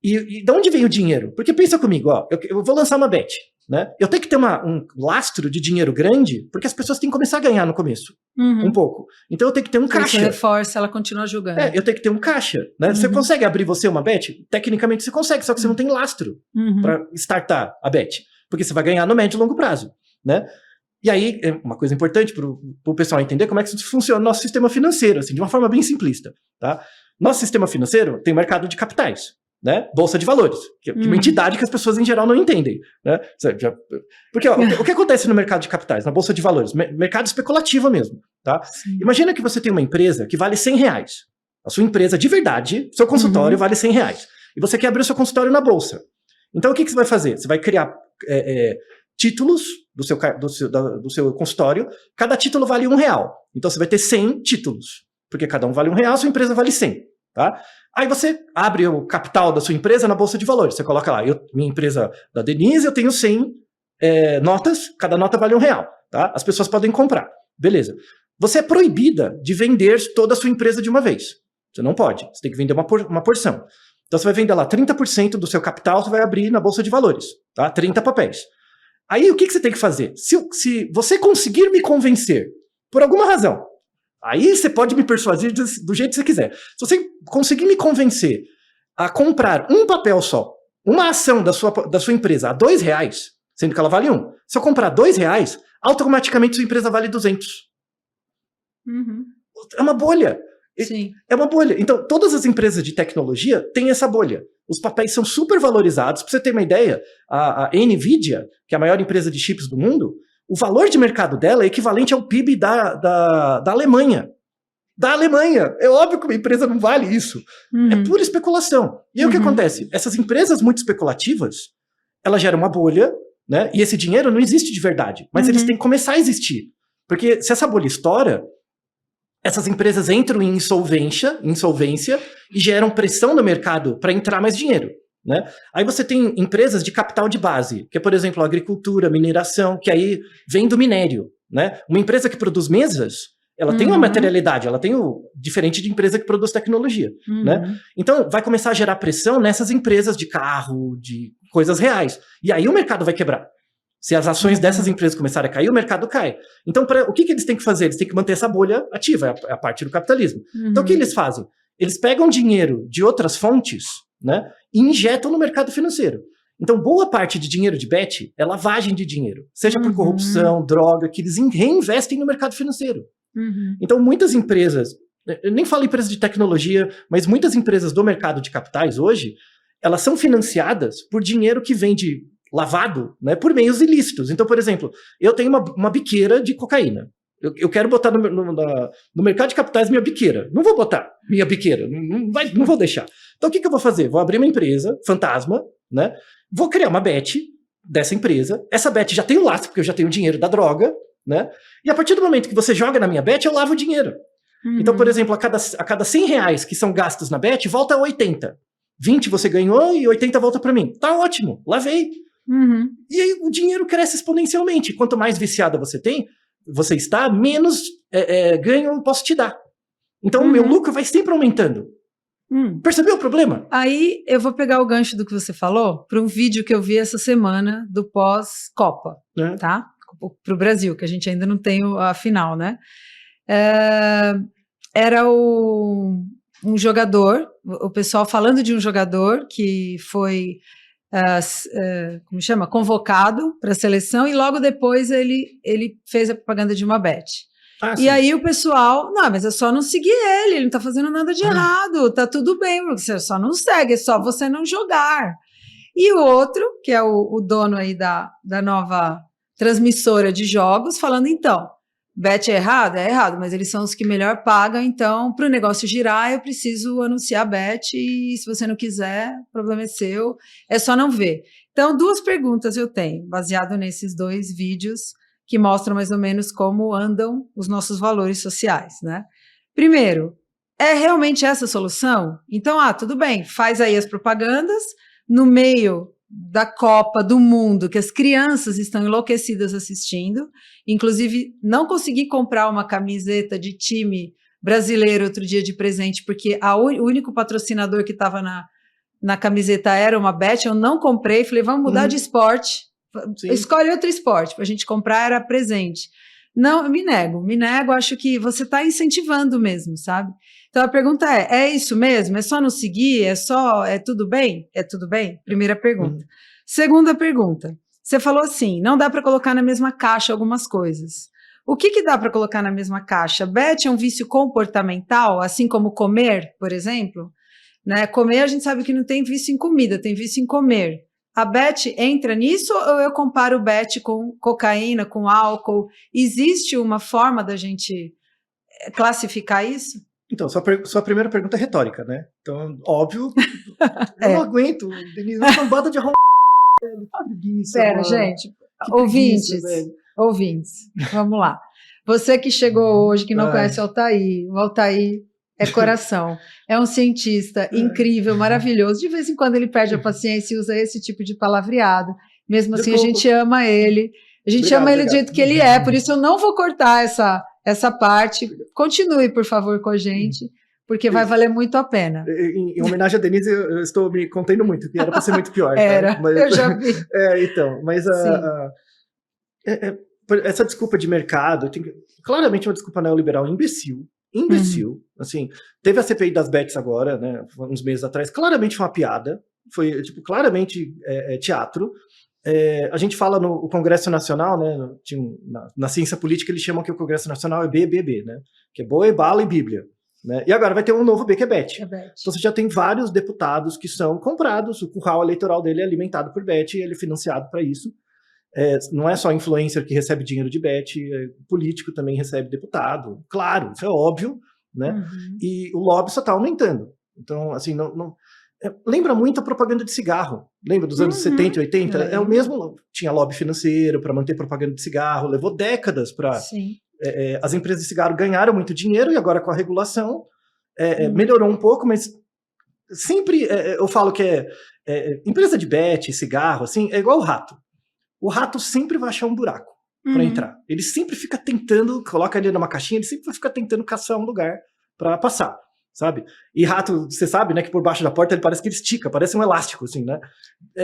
e de onde vem o dinheiro? Porque pensa comigo, ó, eu vou lançar uma bet, né? Eu tenho que ter um lastro de dinheiro grande, porque as pessoas têm que começar a ganhar no começo, um pouco. Então eu tenho que ter um caixa. Isso reforça, ela continua jogando. Eu tenho que ter um caixa, né? Você consegue abrir uma bet? Tecnicamente você consegue, só que você não tem lastro para startar a bet, porque você vai ganhar no médio e longo prazo, né? E aí, uma coisa importante para o pessoal entender como é que funciona o nosso sistema financeiro, assim, de uma forma bem simplista, tá? Nosso sistema financeiro tem mercado de capitais, né? Bolsa de valores, que é uma entidade que as pessoas em geral não entendem, né? Porque o que acontece no mercado de capitais, na bolsa de valores? Mercado especulativo mesmo, tá? Imagina que você tem uma empresa que vale R$100. A sua empresa de verdade, seu consultório vale R$100. E você quer abrir o seu consultório na bolsa. Então o que você vai fazer? Você vai criar títulos do seu consultório, cada título vale R$1. Então você vai ter 100 títulos, porque cada um vale R$1, sua empresa vale 100, tá? Aí você abre o capital da sua empresa na bolsa de valores, você coloca lá, minha empresa da Denise, eu tenho 100 notas, cada nota vale R$1, tá? As pessoas podem comprar, beleza. Você é proibida de vender toda a sua empresa de uma vez, você não pode, você tem que vender uma porção. Então você vai vender lá 30% do seu capital, você vai abrir na bolsa de valores, tá? 30 papéis. Aí o que você tem que fazer? Se você conseguir me convencer, por alguma razão, aí você pode me persuadir do jeito que você quiser. Se você conseguir me convencer a comprar um papel só, uma ação da sua empresa a R$2, sendo que ela vale 1, se eu comprar R$2, automaticamente sua empresa vale 200. É uma bolha. Sim. É uma bolha. Então, todas as empresas de tecnologia têm essa bolha. Os papéis são super valorizados. Para você ter uma ideia, a NVIDIA, que é a maior empresa de chips do mundo, o valor de mercado dela é equivalente ao PIB da Alemanha. Da Alemanha. É óbvio que uma empresa não vale isso. É pura especulação. E aí o que acontece? Essas empresas muito especulativas, elas geram uma bolha, né? E esse dinheiro não existe de verdade. Mas eles têm que começar a existir. Porque se essa bolha estoura, essas empresas entram em insolvência e geram pressão no mercado para entrar mais dinheiro, né? Aí você tem empresas de capital de base, que é, por exemplo, a agricultura, mineração, que aí vem do minério, né? Uma empresa que produz mesas, ela tem uma materialidade, ela tem diferente de empresa que produz tecnologia, né? Então, vai começar a gerar pressão nessas empresas de carro, de coisas reais. E aí o mercado vai quebrar. Se as ações dessas empresas começarem a cair, o mercado cai. Então, o que eles têm que fazer? Eles têm que manter essa bolha ativa, é a parte do capitalismo. Então, o que eles fazem? Eles pegam dinheiro de outras fontes, né, e injetam no mercado financeiro. Então, boa parte de dinheiro de bet é lavagem de dinheiro, seja por corrupção, droga, que eles reinvestem no mercado financeiro. Então, muitas empresas, eu nem falo empresas de tecnologia, mas muitas empresas do mercado de capitais hoje, elas são financiadas por dinheiro que vem de lavado, né, por meios ilícitos. Então, por exemplo, eu tenho uma biqueira de cocaína. Eu quero botar no mercado de capitais minha biqueira. Não vou botar minha biqueira, não vou deixar. Então, o que eu vou fazer? Vou abrir uma empresa, fantasma, né? Vou criar uma bet dessa empresa. Essa bet já tem o lastro, porque eu já tenho o dinheiro da droga, né? E a partir do momento que você joga na minha bet, eu lavo o dinheiro. Então, por exemplo, a cada R$100 que são gastos na bet, volta a 80. 20 você ganhou e 80 volta para mim. Tá ótimo, lavei. E aí o dinheiro cresce exponencialmente. Quanto mais viciada você está, menos ganho eu posso te dar. Então o meu lucro vai sempre aumentando. Percebeu o problema? Aí eu vou pegar o gancho do que você falou para um vídeo que eu vi essa semana do pós-Copa, tá? Para o Brasil, que a gente ainda não tem a final, né? Era um jogador, o pessoal falando de um jogador que foi como chama? Convocado para a seleção e logo depois ele fez a propaganda de uma bet. E aí o pessoal, não, mas é só não seguir ele não tá fazendo nada de errado, tá tudo bem, você só não segue, é só você não jogar. E o outro, que é o dono aí da nova transmissora de jogos, falando, então, bet é errado? É errado, mas eles são os que melhor pagam, então, para o negócio girar, eu preciso anunciar a bet, e se você não quiser, o problema é seu, é só não ver. Então, 2 perguntas eu tenho, baseado nesses 2 vídeos, que mostram mais ou menos como andam os nossos valores sociais, né? Primeiro, é realmente essa a solução? Então, tudo bem, faz aí as propagandas, no meio da Copa do Mundo, que as crianças estão enlouquecidas assistindo, inclusive não consegui comprar uma camiseta de time brasileiro outro dia de presente, porque o único patrocinador que estava na camiseta era uma bet, eu não comprei, falei, vamos mudar de esporte, escolhe outro esporte para a gente comprar, era presente. Não, eu me nego, acho que você está incentivando mesmo, sabe? Então a pergunta é isso mesmo? É só não seguir? É tudo bem? É tudo bem? Primeira pergunta. Segunda pergunta, você falou assim, não dá para colocar na mesma caixa algumas coisas. O que dá para colocar na mesma caixa? Bet é um vício comportamental, assim como comer, por exemplo? Né? Comer, a gente sabe que não tem vício em comida, tem vício em comer. A bet entra nisso ou eu comparo o bet com cocaína, com álcool? Existe uma forma da gente classificar isso? Então, sua primeira pergunta é retórica, né? Então, óbvio, eu não aguento, Denise, uma cambada de Pera, gente, ouvintes, vamos lá. Você que chegou hoje, que não conhece o Altair é coração, é um cientista incrível, maravilhoso, de vez em quando ele perde a paciência e usa esse tipo de palavreado, mesmo assim a gente ama ele, do jeito que ele é, por isso eu não vou cortar essa parte, continue por favor com a gente, porque vai valer muito a pena. Em homenagem a Denise, eu estou me contendo muito, que era para ser muito pior. Era, tá? Mas, eu já vi. Então, mas essa desculpa de mercado, claramente uma desculpa neoliberal imbecil, assim, teve a CPI das bets agora, né, uns meses atrás, claramente foi uma piada, foi, tipo, claramente teatro. A gente fala no Congresso Nacional, né, na ciência política eles chamam que o Congresso Nacional é BBB, né, que é boi, bala e bíblia, né, e agora vai ter um novo B que é bet. Então você já tem vários deputados que são comprados, o curral eleitoral dele é alimentado por bet e ele é financiado para isso. Não é só influencer que recebe dinheiro de bet, político também recebe deputado, claro, isso é óbvio, né? E o lobby só está aumentando. Então, assim, lembra muito a propaganda de cigarro. Lembra dos anos 70 e 80? É o mesmo, tinha lobby financeiro para manter propaganda de cigarro, levou décadas para... as empresas de cigarro ganharam muito dinheiro e agora com a regulação melhorou um pouco, mas sempre eu falo que empresa de bet, cigarro, assim, é igual o rato. O rato sempre vai achar um buraco para entrar. Ele sempre fica tentando, coloca ele numa caixinha, ele sempre fica tentando caçar um lugar para passar, sabe? E rato, você sabe, né, que por baixo da porta ele parece que ele estica, parece um elástico, assim, né?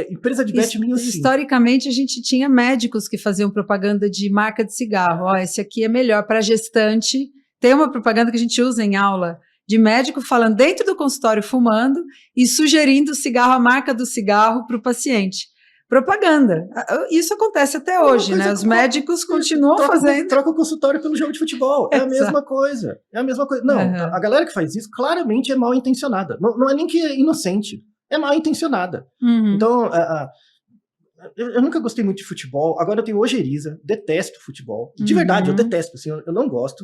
Empresa de bet minha assim. Historicamente, a gente tinha médicos que faziam propaganda de marca de cigarro. Ó, esse aqui é melhor para gestante. Tem uma propaganda que a gente usa em aula de médico falando dentro do consultório fumando e sugerindo o cigarro, a marca do cigarro para o paciente. Propaganda. Isso acontece até hoje, né? Os médicos continuam fazendo. Troca o consultório pelo jogo de futebol. É a mesma coisa. É a mesma coisa. Não, a galera que faz isso claramente é mal intencionada. Não é nem que é inocente. É mal intencionada. Então, eu nunca gostei muito de futebol. Agora eu tenho ojeriza. Detesto futebol. De verdade, eu detesto. Assim, eu não gosto.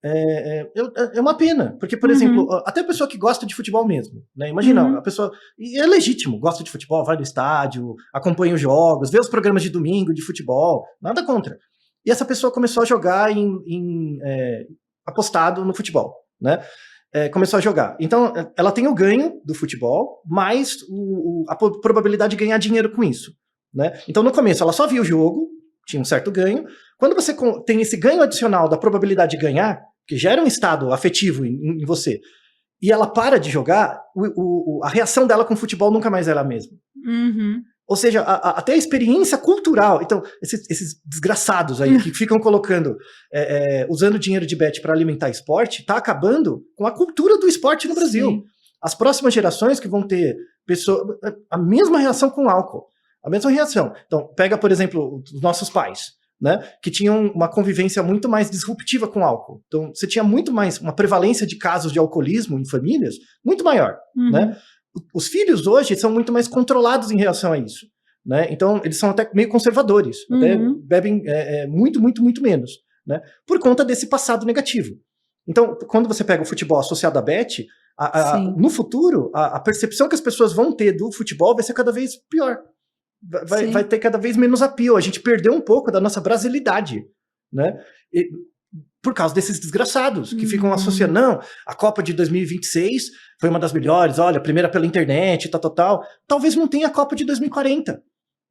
É uma pena, porque, por exemplo, até a pessoa que gosta de futebol mesmo, né? Imagina, a pessoa, e é legítimo, gosta de futebol, vai no estádio, acompanha os jogos, vê os programas de domingo de futebol, nada contra. E essa pessoa começou a jogar apostado no futebol, né? começou a jogar. Então, ela tem o ganho do futebol, mais a probabilidade de ganhar dinheiro com isso, né? Então, no começo, ela só via o jogo, tinha um certo ganho. Quando você tem esse ganho adicional da probabilidade de ganhar, que gera um estado afetivo em você, e ela para de jogar, a reação dela com o futebol nunca mais era a mesma. Uhum. Ou seja, até a experiência cultural. Então, esses desgraçados aí que ficam colocando, usando dinheiro de bet para alimentar esporte, tá acabando com a cultura do esporte no Brasil. Sim. As próximas gerações que vão ter a mesma reação com o álcool. A mesma reação. Então, pega, por exemplo, os nossos pais, né, que tinham uma convivência muito mais disruptiva com o álcool. Então, você tinha muito mais, uma prevalência de casos de alcoolismo em famílias muito maior, né? Os filhos hoje são muito mais controlados em relação a isso, né? Então, eles são até meio conservadores, até bebem muito, muito, muito menos, né? Por conta desse passado negativo. Então, quando você pega o futebol associado à bet, no futuro, a percepção que as pessoas vão ter do futebol vai ser cada vez pior. Vai ter cada vez menos appeal. A gente perdeu um pouco da nossa brasilidade, né? Por causa desses desgraçados que ficam associando, não, a Copa de 2026 foi uma das melhores, olha, a primeira pela internet, tal. Talvez não tenha a Copa de 2040,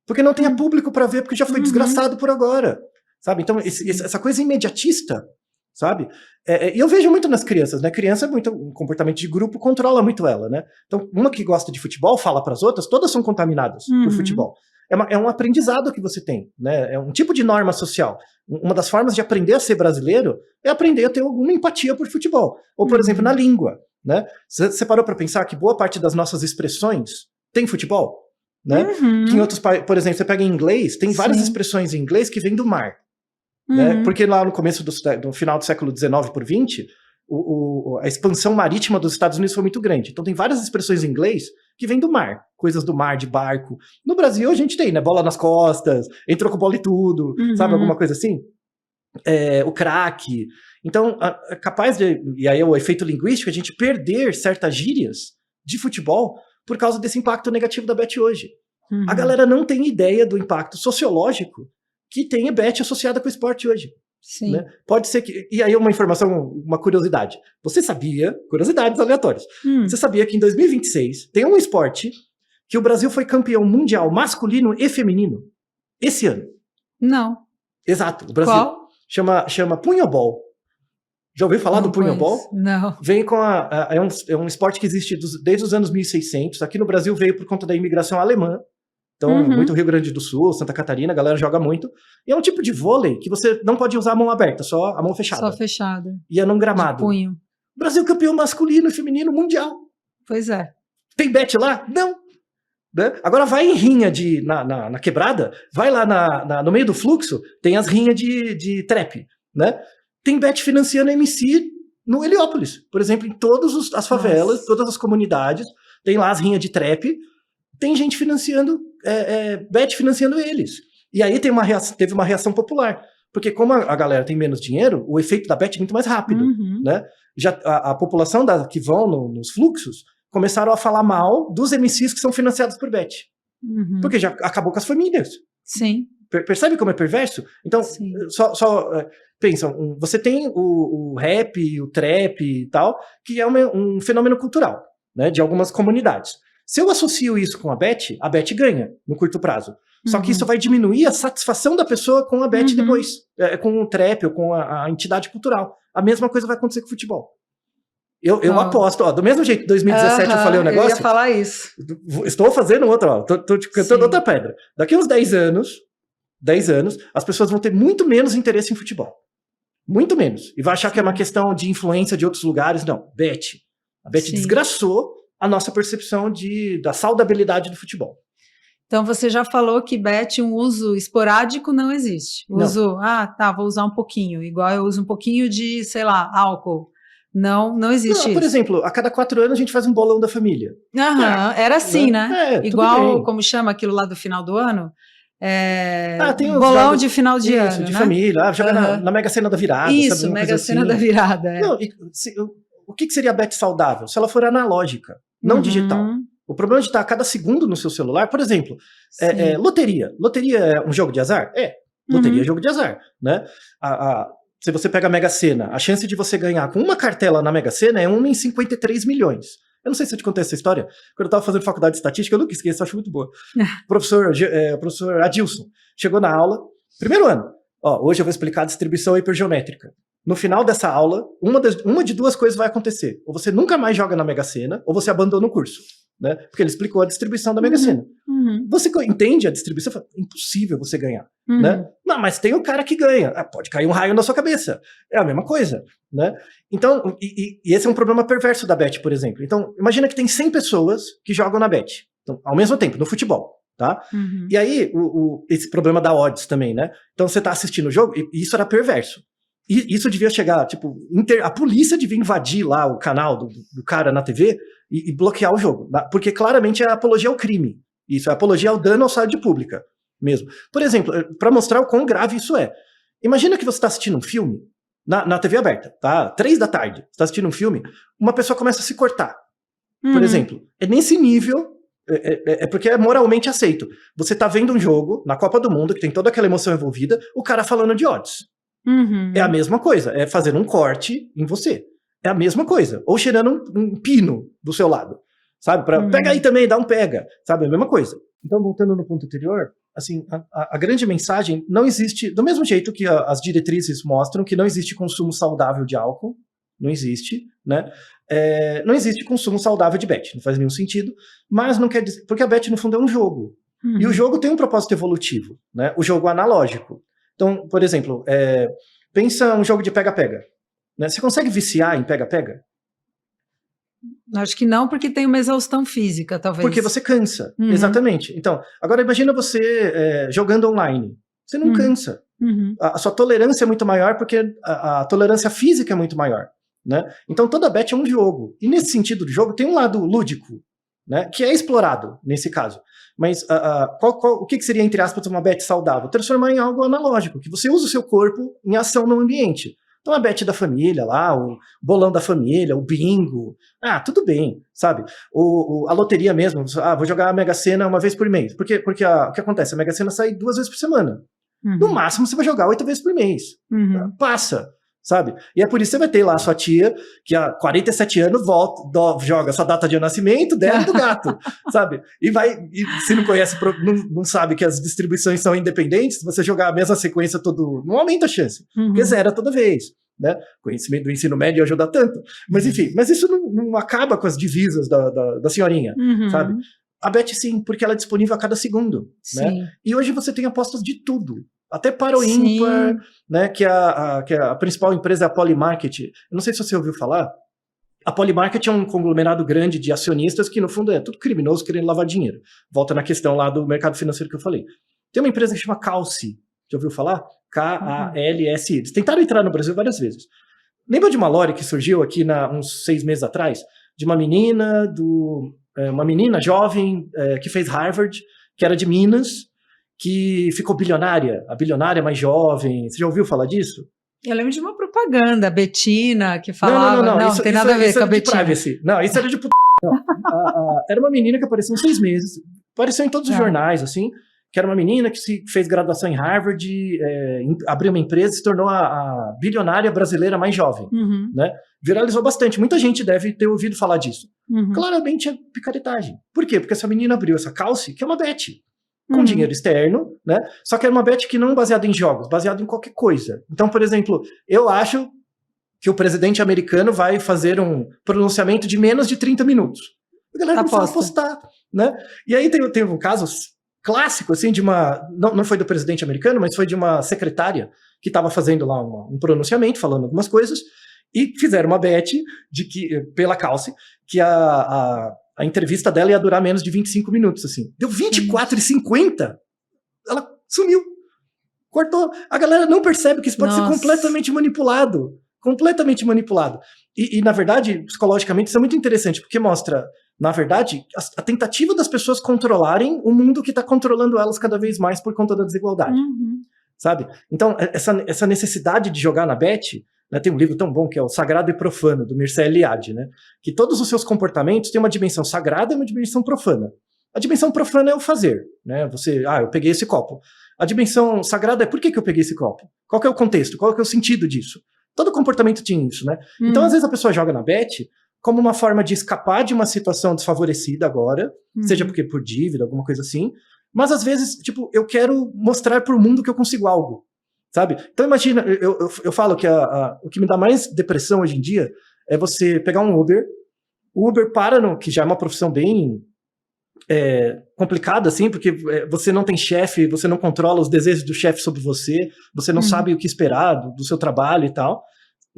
porque não tenha público para ver, porque já foi desgraçado por agora, sabe? Então, essa coisa imediatista, sabe? E eu vejo muito nas crianças, né? Criança, um comportamento de grupo controla muito ela, né? Então, uma que gosta de futebol fala para as outras, todas são contaminadas por futebol. É um aprendizado que você tem, né? É um tipo de norma social. Uma das formas de aprender a ser brasileiro é aprender a ter alguma empatia por futebol. Ou, por exemplo, na língua, né? Você parou para pensar que boa parte das nossas expressões tem futebol, né? Que em outros, por exemplo, você pega em inglês, tem várias expressões em inglês que vêm do mar, né? Porque lá no começo do final do século XIX por XX, a expansão marítima dos Estados Unidos foi muito grande. Então tem várias expressões em inglês que vêm do mar, coisas do mar, de barco. No Brasil a gente tem, né, bola nas costas, entrou com bola e tudo, sabe, alguma coisa assim? O craque. Então, é capaz de, e aí é o efeito linguístico, a gente perder certas gírias de futebol por causa desse impacto negativo da bet hoje. A galera não tem ideia do impacto sociológico que tem a bet associada com o esporte hoje. Sim. Né? Pode ser que... E aí uma informação, uma curiosidade. Você sabia... Curiosidades aleatórias. Você sabia que em 2026 tem um esporte que o Brasil foi campeão mundial masculino e feminino? Esse ano. Não. Exato. O Brasil. Qual? Chama punhobol. Já ouviu falar do punhobol? Não. Vem com é um esporte que existe desde os anos 1600. Aqui no Brasil veio por conta da imigração alemã. Então, muito Rio Grande do Sul, Santa Catarina, a galera joga muito. E é um tipo de vôlei que você não pode usar a mão aberta, só a mão fechada. Só fechada. E é num gramado. De punho. Brasil campeão masculino e feminino mundial. Pois é. Tem bet lá? Não. Né? Agora vai em rinha na quebrada, vai lá no meio do fluxo, tem as rinhas de trap, né? Tem bet financiando MC no Heliópolis. Por exemplo, em todas as favelas, todas as comunidades, tem lá as rinhas de trap. Tem gente financiando, bet financiando eles. E aí teve uma reação popular. Porque como a galera tem menos dinheiro, o efeito da bet é muito mais rápido. Né? Já a população que vão nos fluxos começaram a falar mal dos MCs que são financiados por bet. Porque já acabou com as famílias. Sim. Percebe como é perverso? Então, pensa, você tem o rap, o trap e tal, que é um fenômeno cultural, né, de algumas comunidades. Se eu associo isso com a bet ganha no curto prazo. Só que isso vai diminuir a satisfação da pessoa com a bet depois, com o trap ou com a entidade cultural. A mesma coisa vai acontecer com o futebol. Eu aposto, do mesmo jeito, 2017 eu falei um negócio. Eu ia falar isso. Estou fazendo outra, tô te cantando outra pedra. Daqui uns 10 anos, as pessoas vão ter muito menos interesse em futebol. Muito menos. E vai achar que é uma questão de influência de outros lugares. Não, bet. A bet desgraçou a nossa percepção da saudabilidade do futebol. Então você já falou que bet, um uso esporádico não existe. Uso, vou usar um pouquinho, igual eu uso um pouquinho de, sei lá, álcool. Não existe isso. Por exemplo, a cada 4 anos a gente faz um bolão da família. Era assim, né? Igual, bem. Como chama aquilo lá do final do ano? Tem um bolão de final de ano, de né? família, joga na Mega Sena da Virada. Isso, sabe, Mega Sena assim. da Virada. Não, o que seria a bet saudável? Se ela for analógica, não digital. O problema de estar a cada segundo no seu celular, por exemplo, loteria. Loteria é um jogo de azar? Loteria é jogo de azar, né? se você pega a Mega Sena, a chance de você ganhar com uma cartela na Mega Sena é 1 em 53 milhões. Eu não sei se eu te contei essa história. Quando eu estava fazendo faculdade de estatística, eu nunca esqueço, acho muito boa. O professor Adilson chegou na aula, primeiro ano. Hoje eu vou explicar a distribuição hipergeométrica. No final dessa aula, uma de duas coisas vai acontecer. Ou você nunca mais joga na Mega Sena, ou você abandona o curso. Né? Porque ele explicou a distribuição da Mega Sena. Você entende a distribuição? Fala, é impossível você ganhar. Né? Não, mas tem o cara que ganha. Pode cair um raio na sua cabeça. É a mesma coisa. Né? Então, e esse é um problema perverso da Bet, por exemplo. Então, imagina que tem 100 pessoas que jogam na Bet. Então, ao mesmo tempo, no futebol. Tá? E aí, esse problema da odds também, né? Então, você tá assistindo o jogo, e isso era perverso. E isso devia chegar, tipo, a polícia devia invadir lá o canal do cara na TV e bloquear o jogo. Porque claramente é apologia ao crime. Isso é apologia ao dano à saúde pública mesmo. Por exemplo, para mostrar o quão grave isso é. Imagina que você está assistindo um filme na TV aberta, tá? 3 da tarde, você está assistindo um filme, uma pessoa começa a se cortar. Por exemplo, é nesse nível, é porque é moralmente aceito. Você está vendo um jogo na Copa do Mundo, que tem toda aquela emoção envolvida, o cara falando de odds. É a mesma coisa, é fazer um corte em você. É a mesma coisa. Ou cheirando um pino do seu lado, sabe? Pega aí também, dá um pega, sabe? É a mesma coisa. Então, voltando no ponto anterior, assim, a grande mensagem não existe, do mesmo jeito que as diretrizes mostram que não existe consumo saudável de álcool, não existe, né? Não existe consumo saudável de bet, não faz nenhum sentido, mas não quer dizer, porque a bet no fundo é um jogo, e o jogo tem um propósito evolutivo, né? O jogo analógico. Então, por exemplo, pensa um jogo de pega-pega. Né? Você consegue viciar em pega-pega? Acho que não, porque tem uma exaustão física, talvez. Porque você cansa, exatamente. Então, agora imagina você jogando online. Você não cansa. A sua tolerância é muito maior porque a tolerância física é muito maior. Né? Então, toda bet é um jogo. E nesse sentido do jogo, tem um lado lúdico, né? Que é explorado, nesse caso. Mas o que seria, entre aspas, uma bet saudável? Transformar em algo analógico, que você usa o seu corpo em ação no ambiente. Então a bet da família lá, o bolão da família, o bingo, tudo bem, sabe? A loteria mesmo, vou jogar a Mega Sena uma vez por mês. Porque o que acontece? A Mega Sena sai 2 vezes por semana. No máximo você vai jogar 8 vezes por mês. Passa. Sabe? E é por isso que você vai ter lá a sua tia, que há 47 anos joga a sua data de nascimento dela e do gato, sabe? E se não conhece, não sabe que as distribuições são independentes, se você jogar a mesma sequência não aumenta a chance, porque zera toda vez, né? Conhecimento do ensino médio ajuda tanto. Mas enfim, isso não acaba com as divisas da senhorinha, sabe? A bet sim, porque ela é disponível a cada segundo, né? E hoje você tem apostas de tudo. Até para o ímpar, né, que a principal empresa é a Polymarket. Eu não sei se você ouviu falar. A Polymarket é um conglomerado grande de acionistas que, no fundo, é tudo criminoso querendo lavar dinheiro. Volta na questão lá do mercado financeiro que eu falei. Tem uma empresa que chama Kalsi. Já ouviu falar? K-A-L-S-I. Eles tentaram entrar no Brasil várias vezes. Lembra de uma lore que surgiu aqui uns 6 meses atrás? De uma menina, uma menina jovem que fez Harvard, que era de Minas, que ficou bilionária, a bilionária mais jovem. Você já ouviu falar disso? Eu lembro de uma propaganda, a Betina, que falava... Não, isso, tem nada a ver com a Betina. Não, isso era de era uma menina que apareceu uns 6 meses, apareceu em todos os jornais, assim, que era uma menina que fez graduação em Harvard, abriu uma empresa e se tornou a bilionária brasileira mais jovem, né? Viralizou bastante, muita gente deve ter ouvido falar disso. Claramente é picaretagem. Por quê? Porque essa menina abriu essa Kalsi, que é uma bet, com dinheiro externo, né? Só que era uma bet que não baseada em jogos, baseada em qualquer coisa. Então, por exemplo, eu acho que o presidente americano vai fazer um pronunciamento de menos de 30 minutos. A galera começou a apostar, né? E aí teve um caso clássico, assim, de uma... Não foi do presidente americano, mas foi de uma secretária que estava fazendo lá um pronunciamento, falando algumas coisas, e fizeram uma bet pela Kalsi, que a entrevista dela ia durar menos de 25 minutos, assim. Deu 24h50, ela sumiu. Cortou. A galera não percebe que isso pode ser completamente manipulado. Completamente manipulado. E, na verdade, psicologicamente, isso é muito interessante, porque mostra, na verdade, a tentativa das pessoas controlarem o mundo que está controlando elas cada vez mais por conta da desigualdade. Sabe? Então, essa necessidade de jogar na bet... Né, tem um livro tão bom que é o Sagrado e Profano, do Mircea Eliade, né, que todos os seus comportamentos têm uma dimensão sagrada e uma dimensão profana. A dimensão profana é o fazer, né, eu peguei esse copo. A dimensão sagrada é por que eu peguei esse copo? Qual que é o contexto? Qual que é o sentido disso? Todo comportamento tinha isso, né? Então, às vezes, a pessoa joga na bet como uma forma de escapar de uma situação desfavorecida agora, seja porque por dívida, alguma coisa assim, mas às vezes, tipo, eu quero mostrar pro mundo que eu consigo algo, sabe? Então, imagina, eu falo que o que me dá mais depressão hoje em dia é você pegar um Uber, o Uber que já é uma profissão bem complicada, assim, porque você não tem chefe, você não controla os desejos do chefe sobre você, você não sabe o que esperar do seu trabalho e tal.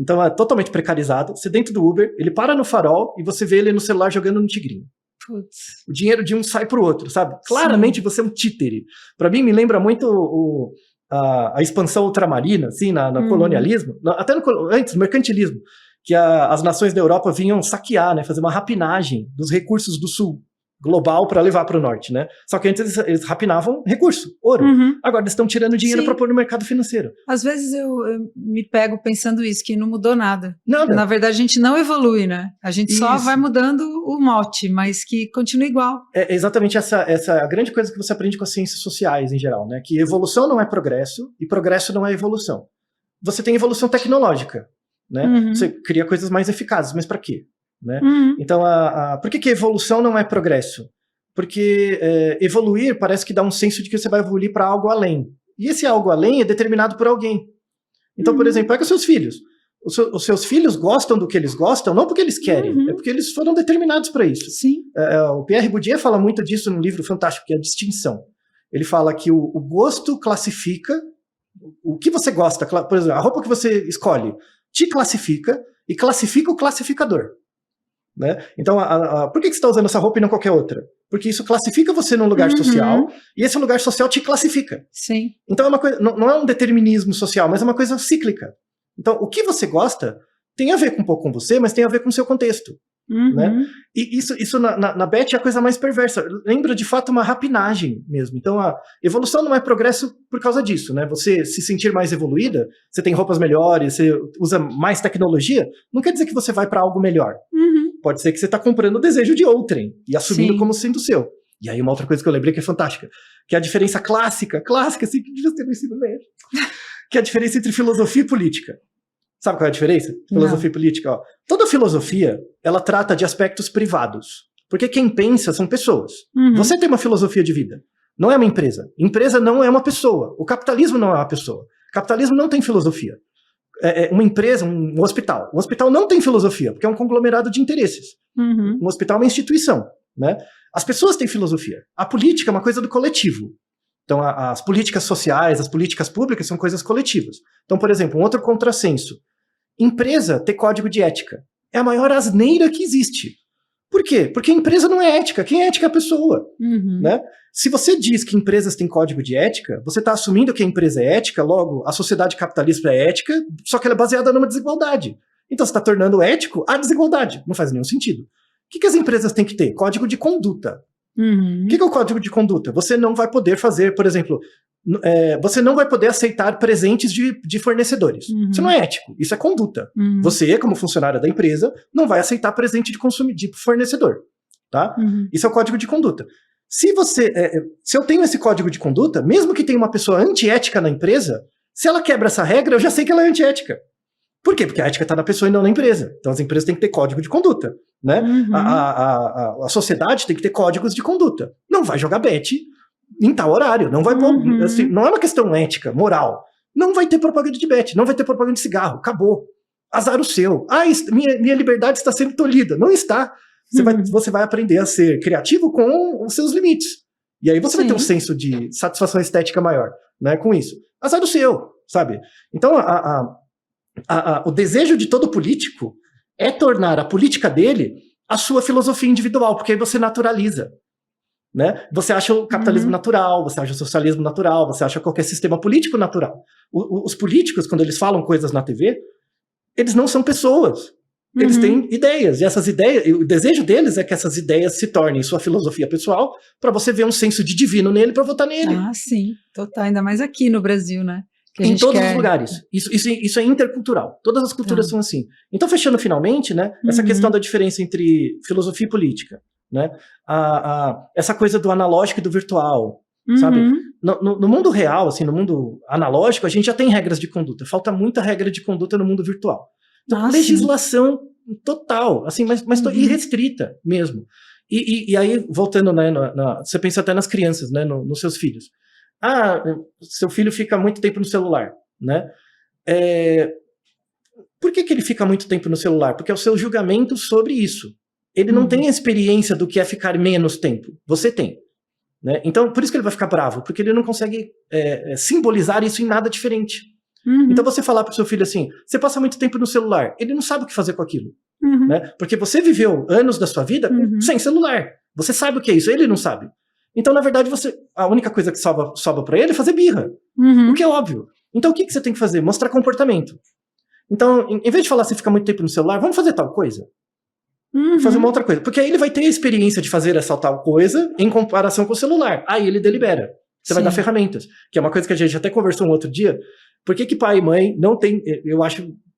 Então é totalmente precarizado. Você dentro do Uber, ele para no farol e você vê ele no celular jogando no tigrinho. Putz. O dinheiro de um sai pro outro, sabe? Claramente você é um títere. Pra mim, me lembra muito a expansão ultramarina, assim, no colonialismo, até antes, no mercantilismo, que as nações da Europa vinham saquear, né, fazer uma rapinagem dos recursos do sul global para levar para o norte, né? Só que antes eles rapinavam recurso, ouro. Agora eles estão tirando dinheiro para pôr no mercado financeiro. Às vezes eu me pego pensando isso, que não mudou nada. Nada. Na verdade, a gente não evolui, né? A gente só vai mudando o mote, mas que continua igual. É exatamente essa a grande coisa que você aprende com as ciências sociais em geral, né? Que evolução não é progresso e progresso não é evolução. Você tem evolução tecnológica, né? Você cria coisas mais eficazes, mas para quê? Né? Então, por que evolução não é progresso? Porque evoluir parece que dá um senso de que você vai evoluir para algo além. E esse algo além é determinado por alguém. Então, por exemplo, pega os seus filhos. Os seus filhos gostam do que eles gostam, não porque eles querem, é porque eles foram determinados para isso. Sim. O Pierre Bourdieu fala muito disso num livro fantástico, que é a Distinção. Ele fala que o gosto classifica o que você gosta. Por exemplo, a roupa que você escolhe te classifica e classifica o classificador. Né? Então, por que você está usando essa roupa e não qualquer outra? Porque isso classifica você num lugar social e esse lugar social te classifica. Sim. Então, é uma coisa, não é um determinismo social, mas é uma coisa cíclica. Então, o que você gosta tem a ver um pouco com você, mas tem a ver com o seu contexto. Né? E isso na bet é a coisa mais perversa. Lembra, de fato, uma rapinagem mesmo. Então, a evolução não é progresso por causa disso. Né? Você se sentir mais evoluída, você tem roupas melhores, você usa mais tecnologia, não quer dizer que você vai para algo melhor. Pode ser que você está comprando o desejo de outrem e assumindo como sendo seu. E aí uma outra coisa que eu lembrei que é fantástica, que é a diferença clássica, assim, que devia ter no ensino médio, que é a diferença entre filosofia e política. Sabe qual é a diferença? Filosofia e política, ó. Toda filosofia, ela trata de aspectos privados. Porque quem pensa são pessoas. Você tem uma filosofia de vida. Não é uma empresa. Empresa não é uma pessoa. O capitalismo não é uma pessoa. O capitalismo não tem filosofia. Uma empresa, um hospital. Um hospital não tem filosofia, porque é um conglomerado de interesses. Um hospital é uma instituição, né? As pessoas têm filosofia. A política é uma coisa do coletivo. Então, as políticas sociais, as políticas públicas são coisas coletivas. Então, por exemplo, um outro contrassenso. Empresa ter código de ética. É a maior asneira que existe. Por quê? Porque a empresa não é ética. Quem é ética é a pessoa. Né? Se você diz que empresas têm código de ética, você está assumindo que a empresa é ética, logo, a sociedade capitalista é ética, só que ela é baseada numa desigualdade. Então, você está tornando ético a desigualdade. Não faz nenhum sentido. O que as empresas têm que ter? Código de conduta. O que é o código de conduta? Você não vai poder fazer, por exemplo, você não vai poder aceitar presentes de fornecedores. Isso não é ético, isso é conduta. Você, como funcionário da empresa, não vai aceitar presente de fornecedor. Tá? Isso é o código de conduta. Se eu tenho esse código de conduta, mesmo que tenha uma pessoa antiética na empresa, se ela quebra essa regra, eu já sei que ela é antiética. Por quê? Porque a ética está na pessoa e não na empresa. Então as empresas têm que ter código de conduta. Né? A sociedade tem que ter códigos de conduta. Não vai jogar bet em tal horário. Não vai assim, não é uma questão ética, moral. Não vai ter propaganda de bet, não vai ter propaganda de cigarro. Acabou. Azar o seu. Minha liberdade está sendo tolhida. Não está. Você vai aprender a ser criativo com os seus limites. E aí você vai ter um senso de satisfação estética maior, né, com isso. Azar o seu, sabe? Então, o desejo de todo político é tornar a política dele a sua filosofia individual, porque aí você naturaliza. Né? Você acha o capitalismo natural, você acha o socialismo natural, você acha qualquer sistema político natural. Os políticos, quando eles falam coisas na TV, eles não são pessoas. Eles têm ideias, e essas ideias, o desejo deles é que essas ideias se tornem sua filosofia pessoal, para você ver um senso de divino nele, para votar nele. Ah, sim, total, ainda mais aqui no Brasil, né? Em todos os lugares. Isso é intercultural. Todas as culturas são assim. Então, fechando finalmente, né, essa questão da diferença entre filosofia e política, né, essa coisa do analógico e do virtual, sabe? no mundo real, assim, no mundo analógico, a gente já tem regras de conduta. Falta muita regra de conduta no mundo virtual. Então, legislação total, assim, mas irrestrita mesmo. E aí, voltando, né, você pensa até nas crianças, né, nos seus filhos. Seu filho fica muito tempo no celular, né? Por que ele fica muito tempo no celular? Porque é o seu julgamento sobre isso. Ele não tem a experiência do que é ficar menos tempo. Você tem. Né? Então, por isso que ele vai ficar bravo, porque ele não consegue simbolizar isso em nada diferente. Então, você falar para o seu filho assim, você passa muito tempo no celular, ele não sabe o que fazer com aquilo. Né? Porque você viveu anos da sua vida sem celular. Você sabe o que é isso, ele não sabe. Então, na verdade, a única coisa que sobra para ele é fazer birra. O que é óbvio. Então, o que você tem que fazer? Mostrar comportamento. Então, em vez de falar, você fica muito tempo no celular, vamos fazer tal coisa. Fazer uma outra coisa. Porque aí ele vai ter a experiência de fazer essa tal coisa em comparação com o celular. Aí ele delibera. Você vai dar ferramentas. Que é uma coisa que a gente até conversou um outro dia. Por que pai e mãe não tem...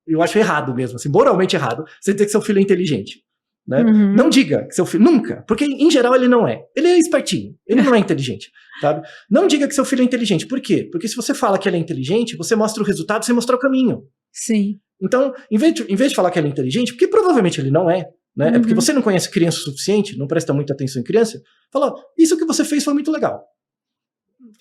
Eu acho errado mesmo, assim, moralmente errado, você dizer que seu filho é inteligente. Né? Não diga que seu filho... Nunca. Porque, em geral, ele não é. Ele é espertinho. Ele não é inteligente. Sabe? Não diga que seu filho é inteligente. Por quê? Porque se você fala que ele é inteligente, você mostra o resultado, você mostra o caminho. Sim. Então, em vez de falar que ele é inteligente, porque provavelmente ele não é, né? É porque você não conhece criança o suficiente, não presta muita atenção em criança, fala, isso que você fez foi muito legal.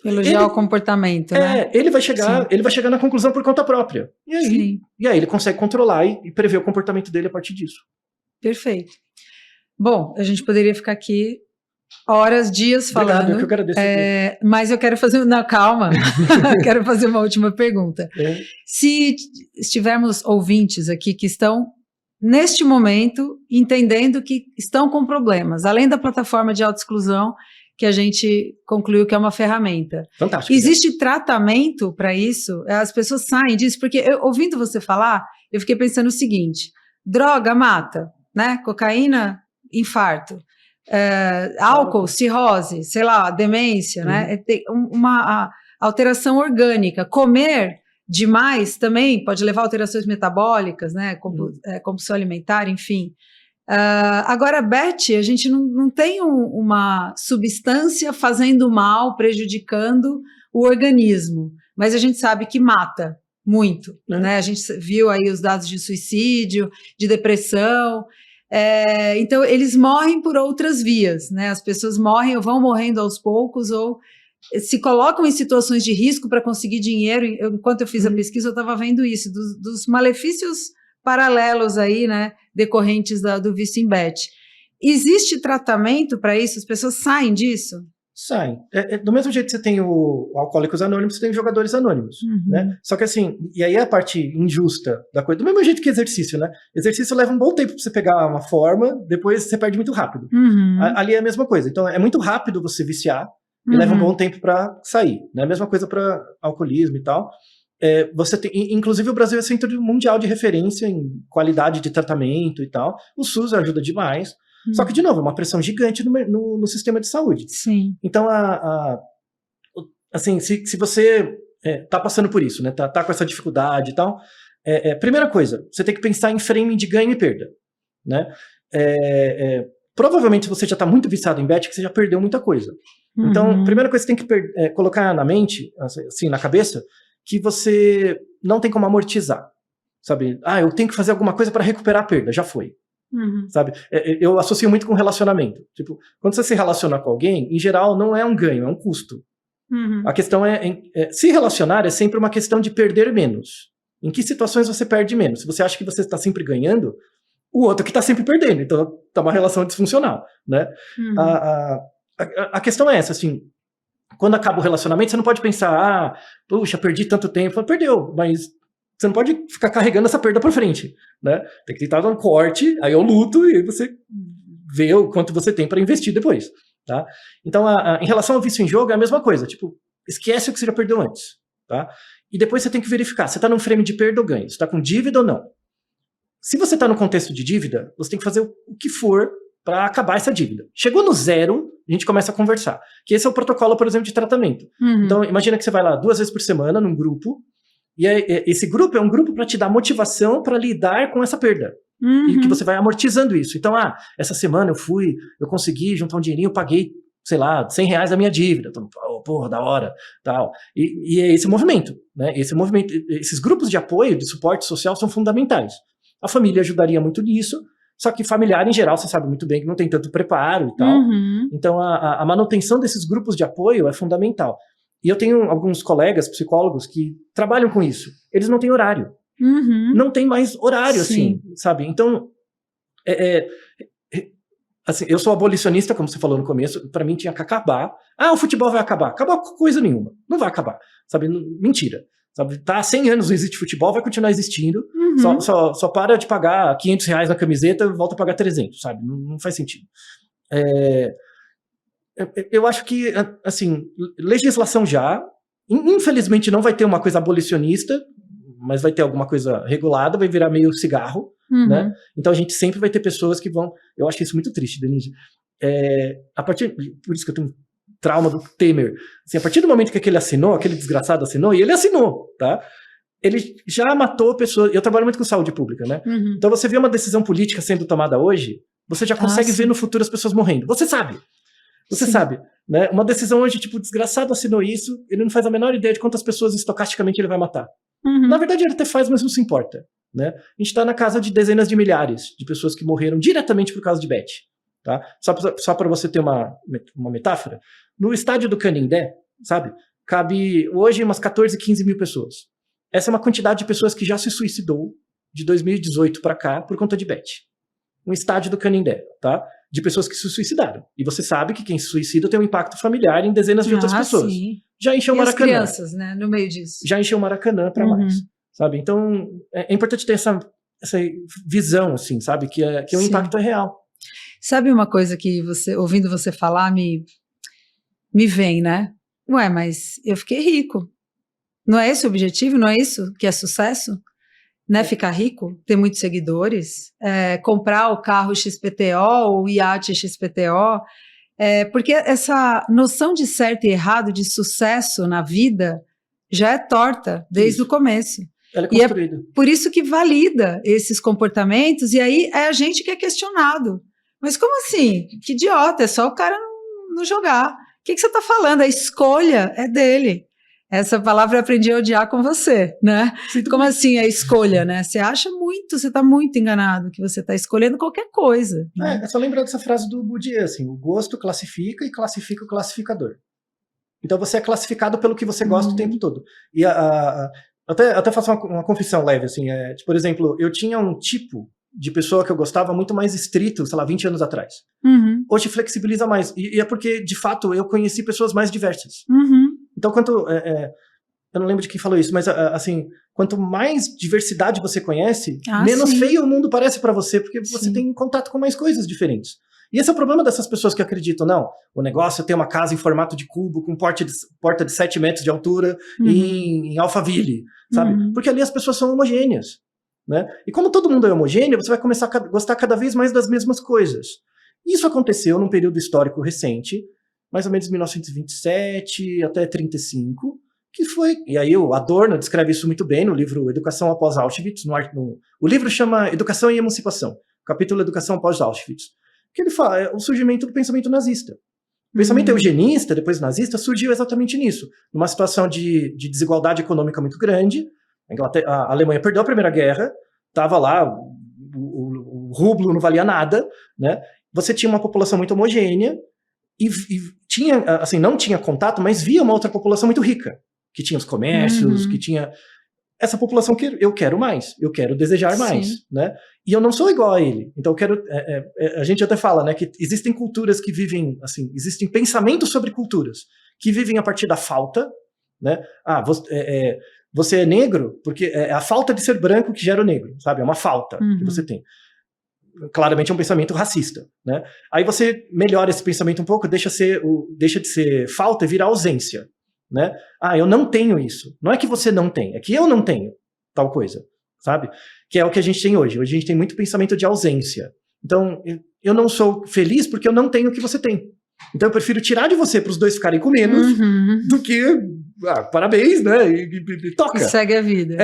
Elogiar o comportamento, né? Ele vai chegar na conclusão por conta própria. E aí ele consegue controlar e prever o comportamento dele a partir disso. Perfeito. Bom, a gente poderia ficar aqui horas, dias falando. Obrigado, eu que agradeço. Mas eu quero fazer... Não, calma. Quero fazer uma última pergunta. Se estivermos ouvintes aqui que estão, neste momento, entendendo que estão com problemas, além da plataforma de autoexclusão, que a gente concluiu que é uma ferramenta. Fantástico. Existe tratamento para isso? As pessoas saem disso? Porque, ouvindo você falar, eu fiquei pensando o seguinte, droga mata, né? Cocaína, infarto. Álcool, cirrose, sei lá, demência, né? Tem uma alteração orgânica. Comer demais também pode levar a alterações metabólicas, né? Compulsão alimentar, enfim. Agora, Beth, a gente não tem uma substância fazendo mal, prejudicando o organismo, mas a gente sabe que mata muito, né? A gente viu aí os dados de suicídio, de depressão. Então, eles morrem por outras vias, né? As pessoas morrem ou vão morrendo aos poucos ou se colocam em situações de risco para conseguir dinheiro. Enquanto eu fiz a pesquisa, eu estava vendo isso, dos malefícios paralelos aí, né, decorrentes do vício em Bet. Existe tratamento para isso? As pessoas saem disso? Saem. Do mesmo jeito que você tem o Alcoólicos Anônimos, você tem jogadores anônimos, né? Só que assim, e aí a parte injusta da coisa, do mesmo jeito que exercício, né? Exercício leva um bom tempo para você pegar uma forma, depois você perde muito rápido. Ali é a mesma coisa. Então é muito rápido você viciar e leva um bom tempo para sair, né? A mesma coisa para alcoolismo e tal. Você tem, inclusive o Brasil é centro mundial de referência em qualidade de tratamento e tal. O SUS ajuda demais. Só que, de novo, é uma pressão gigante no sistema de saúde. Sim. Então, assim, se você tá passando por isso, né, tá com essa dificuldade e tal, primeira coisa, você tem que pensar em framing de ganho e perda, né? Provavelmente você já está muito viciado em bet, que você já perdeu muita coisa. Então, primeira coisa que você tem que colocar na mente, assim, na cabeça, que você não tem como amortizar, sabe? Eu tenho que fazer alguma coisa para recuperar a perda, já foi. Sabe? Eu associo muito com relacionamento. Tipo, quando você se relaciona com alguém, em geral não é um ganho, é um custo. A questão se relacionar é sempre uma questão de perder menos. Em que situações você perde menos? Se você acha que você está sempre ganhando, o outro que está sempre perdendo. Então, tá uma relação disfuncional, né? A questão é essa, assim, quando acaba o relacionamento, você não pode pensar, puxa, perdi tanto tempo. Perdeu, mas você não pode ficar carregando essa perda para frente, né? Tem que tentar dar um corte, aí eu luto e aí você vê o quanto você tem para investir depois, tá? Então, em relação ao vício em jogo, é a mesma coisa. Tipo, esquece o que você já perdeu antes, tá? E depois você tem que verificar, você está num frame de perda ou ganho? Você está com dívida ou não? Se você está no contexto de dívida, você tem que fazer o que for para acabar essa dívida. Chegou no zero, a gente começa a conversar. Que esse é o protocolo, por exemplo, de tratamento. Então, imagina que você vai lá 2 vezes por semana num grupo, e esse grupo é um grupo para te dar motivação para lidar com essa perda. E que você vai amortizando isso. Então, essa semana eu consegui juntar um dinheirinho, eu paguei sei lá, R$100 da minha dívida. Então, porra, da hora, tal. E é esse o movimento, né? Esse movimento, esses grupos de apoio, de suporte social são fundamentais. A família ajudaria muito nisso, só que familiar, em geral, você sabe muito bem que não tem tanto preparo e tal. Então, a manutenção desses grupos de apoio é fundamental. E eu tenho alguns colegas psicólogos que trabalham com isso. Eles não têm horário. Não tem mais horário, assim, sabe? Então, assim, eu sou abolicionista, como você falou no começo, pra mim tinha que acabar. O futebol vai acabar. Acabar com coisa nenhuma. Não vai acabar, sabe? Mentira. Sabe? Tá há 100 anos não existe futebol, vai continuar existindo. Só para de pagar R$500 na camiseta e volta a pagar 300, sabe? Não faz sentido. Eu acho que, assim, legislação já, infelizmente não vai ter uma coisa abolicionista, mas vai ter alguma coisa regulada, vai virar meio cigarro, né? Então a gente sempre vai ter pessoas que vão... Eu acho isso muito triste, Denise. Por isso que eu tenho um trauma do Temer. Assim, a partir do momento que aquele desgraçado assinou, e ele assinou, tá? Ele já matou pessoas... Eu trabalho muito com saúde pública, né? Então você vê uma decisão política sendo tomada hoje, você já consegue ver no futuro as pessoas morrendo. Você sabe. Você sabe, né? Uma decisão hoje, tipo, o desgraçado assinou isso, ele não faz a menor ideia de quantas pessoas estocasticamente ele vai matar. Na verdade, ele até faz, mas não se importa, né? A gente está na casa de dezenas de milhares de pessoas que morreram diretamente por causa de bet, tá? Só para você ter uma metáfora, no estádio do Canindé, sabe? Cabe hoje umas 14, 15 mil pessoas. Essa é uma quantidade de pessoas que já se suicidou de 2018 para cá por conta de bet. Um estádio do Canindé, tá? De pessoas que se suicidaram. E você sabe que quem se suicida tem um impacto familiar em dezenas de outras pessoas. Sim. Já encheu o Maracanã. As crianças, né, no meio disso. Já encheu o Maracanã para mais, sabe? Então, é importante ter essa visão, assim, sabe? Que o impacto é real. Sabe uma coisa que ouvindo você falar, me vem, né? Ué, mas eu fiquei rico. Não é esse o objetivo? Não é isso que é sucesso? Né, ficar rico, ter muitos seguidores, comprar o carro XPTO, o iate XPTO, porque essa noção de certo e errado, de sucesso na vida, já é torta desde o começo. Ela é construída. E é por isso que valida esses comportamentos, e aí é a gente que é questionado. Mas como assim? Que idiota, é só o cara não jogar. O que você está falando? A escolha é dele. Essa palavra eu aprendi a odiar com você, né? Como assim a escolha, né? Você acha muito, você está muito enganado que você está escolhendo qualquer coisa. Né? É só lembrar dessa frase do Bourdieu, assim, o gosto classifica e classifica o classificador. Então você é classificado pelo que você gosta o tempo todo. E até faço uma confissão leve, assim, por exemplo, eu tinha um tipo de pessoa que eu gostava muito mais estrito, sei lá, 20 anos atrás. Hoje flexibiliza mais. E é porque, de fato, eu conheci pessoas mais diversas. Então, eu não lembro de quem falou isso, mas assim, quanto mais diversidade você conhece, menos feio o mundo parece pra você, porque você tem contato com mais coisas diferentes. E esse é o problema dessas pessoas que acreditam, não, o negócio é ter uma casa em formato de cubo, com porta de 7 metros de altura, em Alphaville, sabe? Porque ali as pessoas são homogêneas, né? E como todo mundo é homogêneo, você vai começar a gostar cada vez mais das mesmas coisas. Isso aconteceu num período histórico recente, mais ou menos 1927 até 1935, que foi... E aí o Adorno descreve isso muito bem no livro Educação após Auschwitz. O livro chama Educação e Emancipação, capítulo Educação após Auschwitz, que ele fala o surgimento do pensamento nazista. O pensamento eugenista, depois nazista, surgiu exatamente nisso, numa situação de desigualdade econômica muito grande. A Alemanha perdeu a Primeira Guerra, estava lá, o rublo não valia nada, né? Você tinha uma população muito homogênea, e tinha, assim, não tinha contato, mas via uma outra população muito rica, que tinha os comércios, que tinha... Essa população que eu quero mais, eu quero desejar mais, né? E eu não sou igual a ele. Então eu quero... a gente até fala, né, que existem culturas que vivem, assim, existem pensamentos sobre culturas, que vivem a partir da falta, né? Você é negro porque é a falta de ser branco que gera o negro, sabe? É uma falta que você tem. Claramente é um pensamento racista, né? Aí você melhora esse pensamento um pouco, deixa de ser falta e vira ausência, né? Eu não tenho isso. Não é que você não tem, é que eu não tenho tal coisa, sabe? Que é o que a gente tem hoje. Hoje a gente tem muito pensamento de ausência. Então, eu não sou feliz porque eu não tenho o que você tem. Então eu prefiro tirar de você para os dois ficarem com menos do que... parabéns, né? E toca. E segue a vida.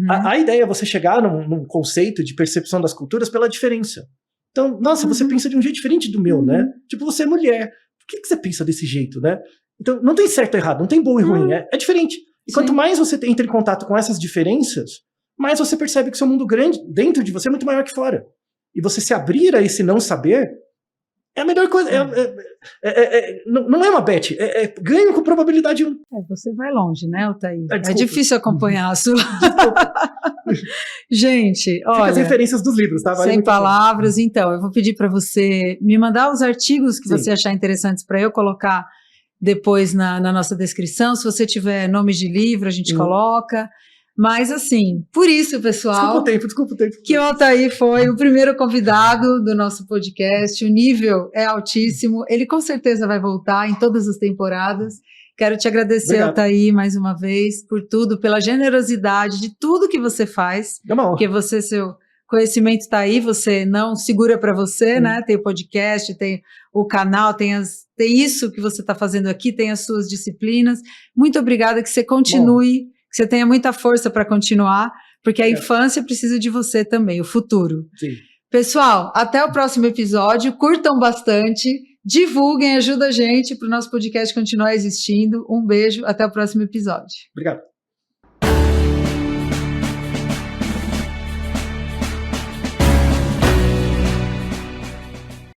A ideia é você chegar num conceito de percepção das culturas pela diferença. Então, nossa, você pensa de um jeito diferente do meu, né? Tipo, você é mulher. que você pensa desse jeito, né? Então, não tem certo e errado, não tem bom e ruim, é diferente. E quanto mais você entra em contato com essas diferenças, mais você percebe que o seu mundo grande, dentro de você, é muito maior que fora. E você se abrir a esse não saber é a melhor coisa. Não é uma bet, ganho com probabilidade 1. Você vai longe, né, Altair? É difícil acompanhar a sua... Gente, olha... Fica as referências dos livros, tá? Vale sem palavras, então, eu vou pedir para você me mandar os artigos que você achar interessantes para eu colocar depois na nossa descrição. Se você tiver nomes de livro, a gente coloca. Mas assim, por isso, pessoal, desculpa o tempo. Que o Altair foi o primeiro convidado do nosso podcast. O nível é altíssimo. Ele com certeza vai voltar em todas as temporadas. Quero te agradecer, Altair, mais uma vez, por tudo, pela generosidade de tudo que você faz. Porque seu conhecimento está aí, você não segura para você, né? Tem o podcast, tem o canal, tem isso que você está fazendo aqui, tem as suas disciplinas. Muito obrigada, que você continue, que você tenha muita força para continuar, porque a infância precisa de você também, o futuro. Sim. Pessoal, até o próximo episódio, curtam bastante, divulguem, ajuda a gente para o nosso podcast continuar existindo. Um beijo, até o próximo episódio. Obrigado.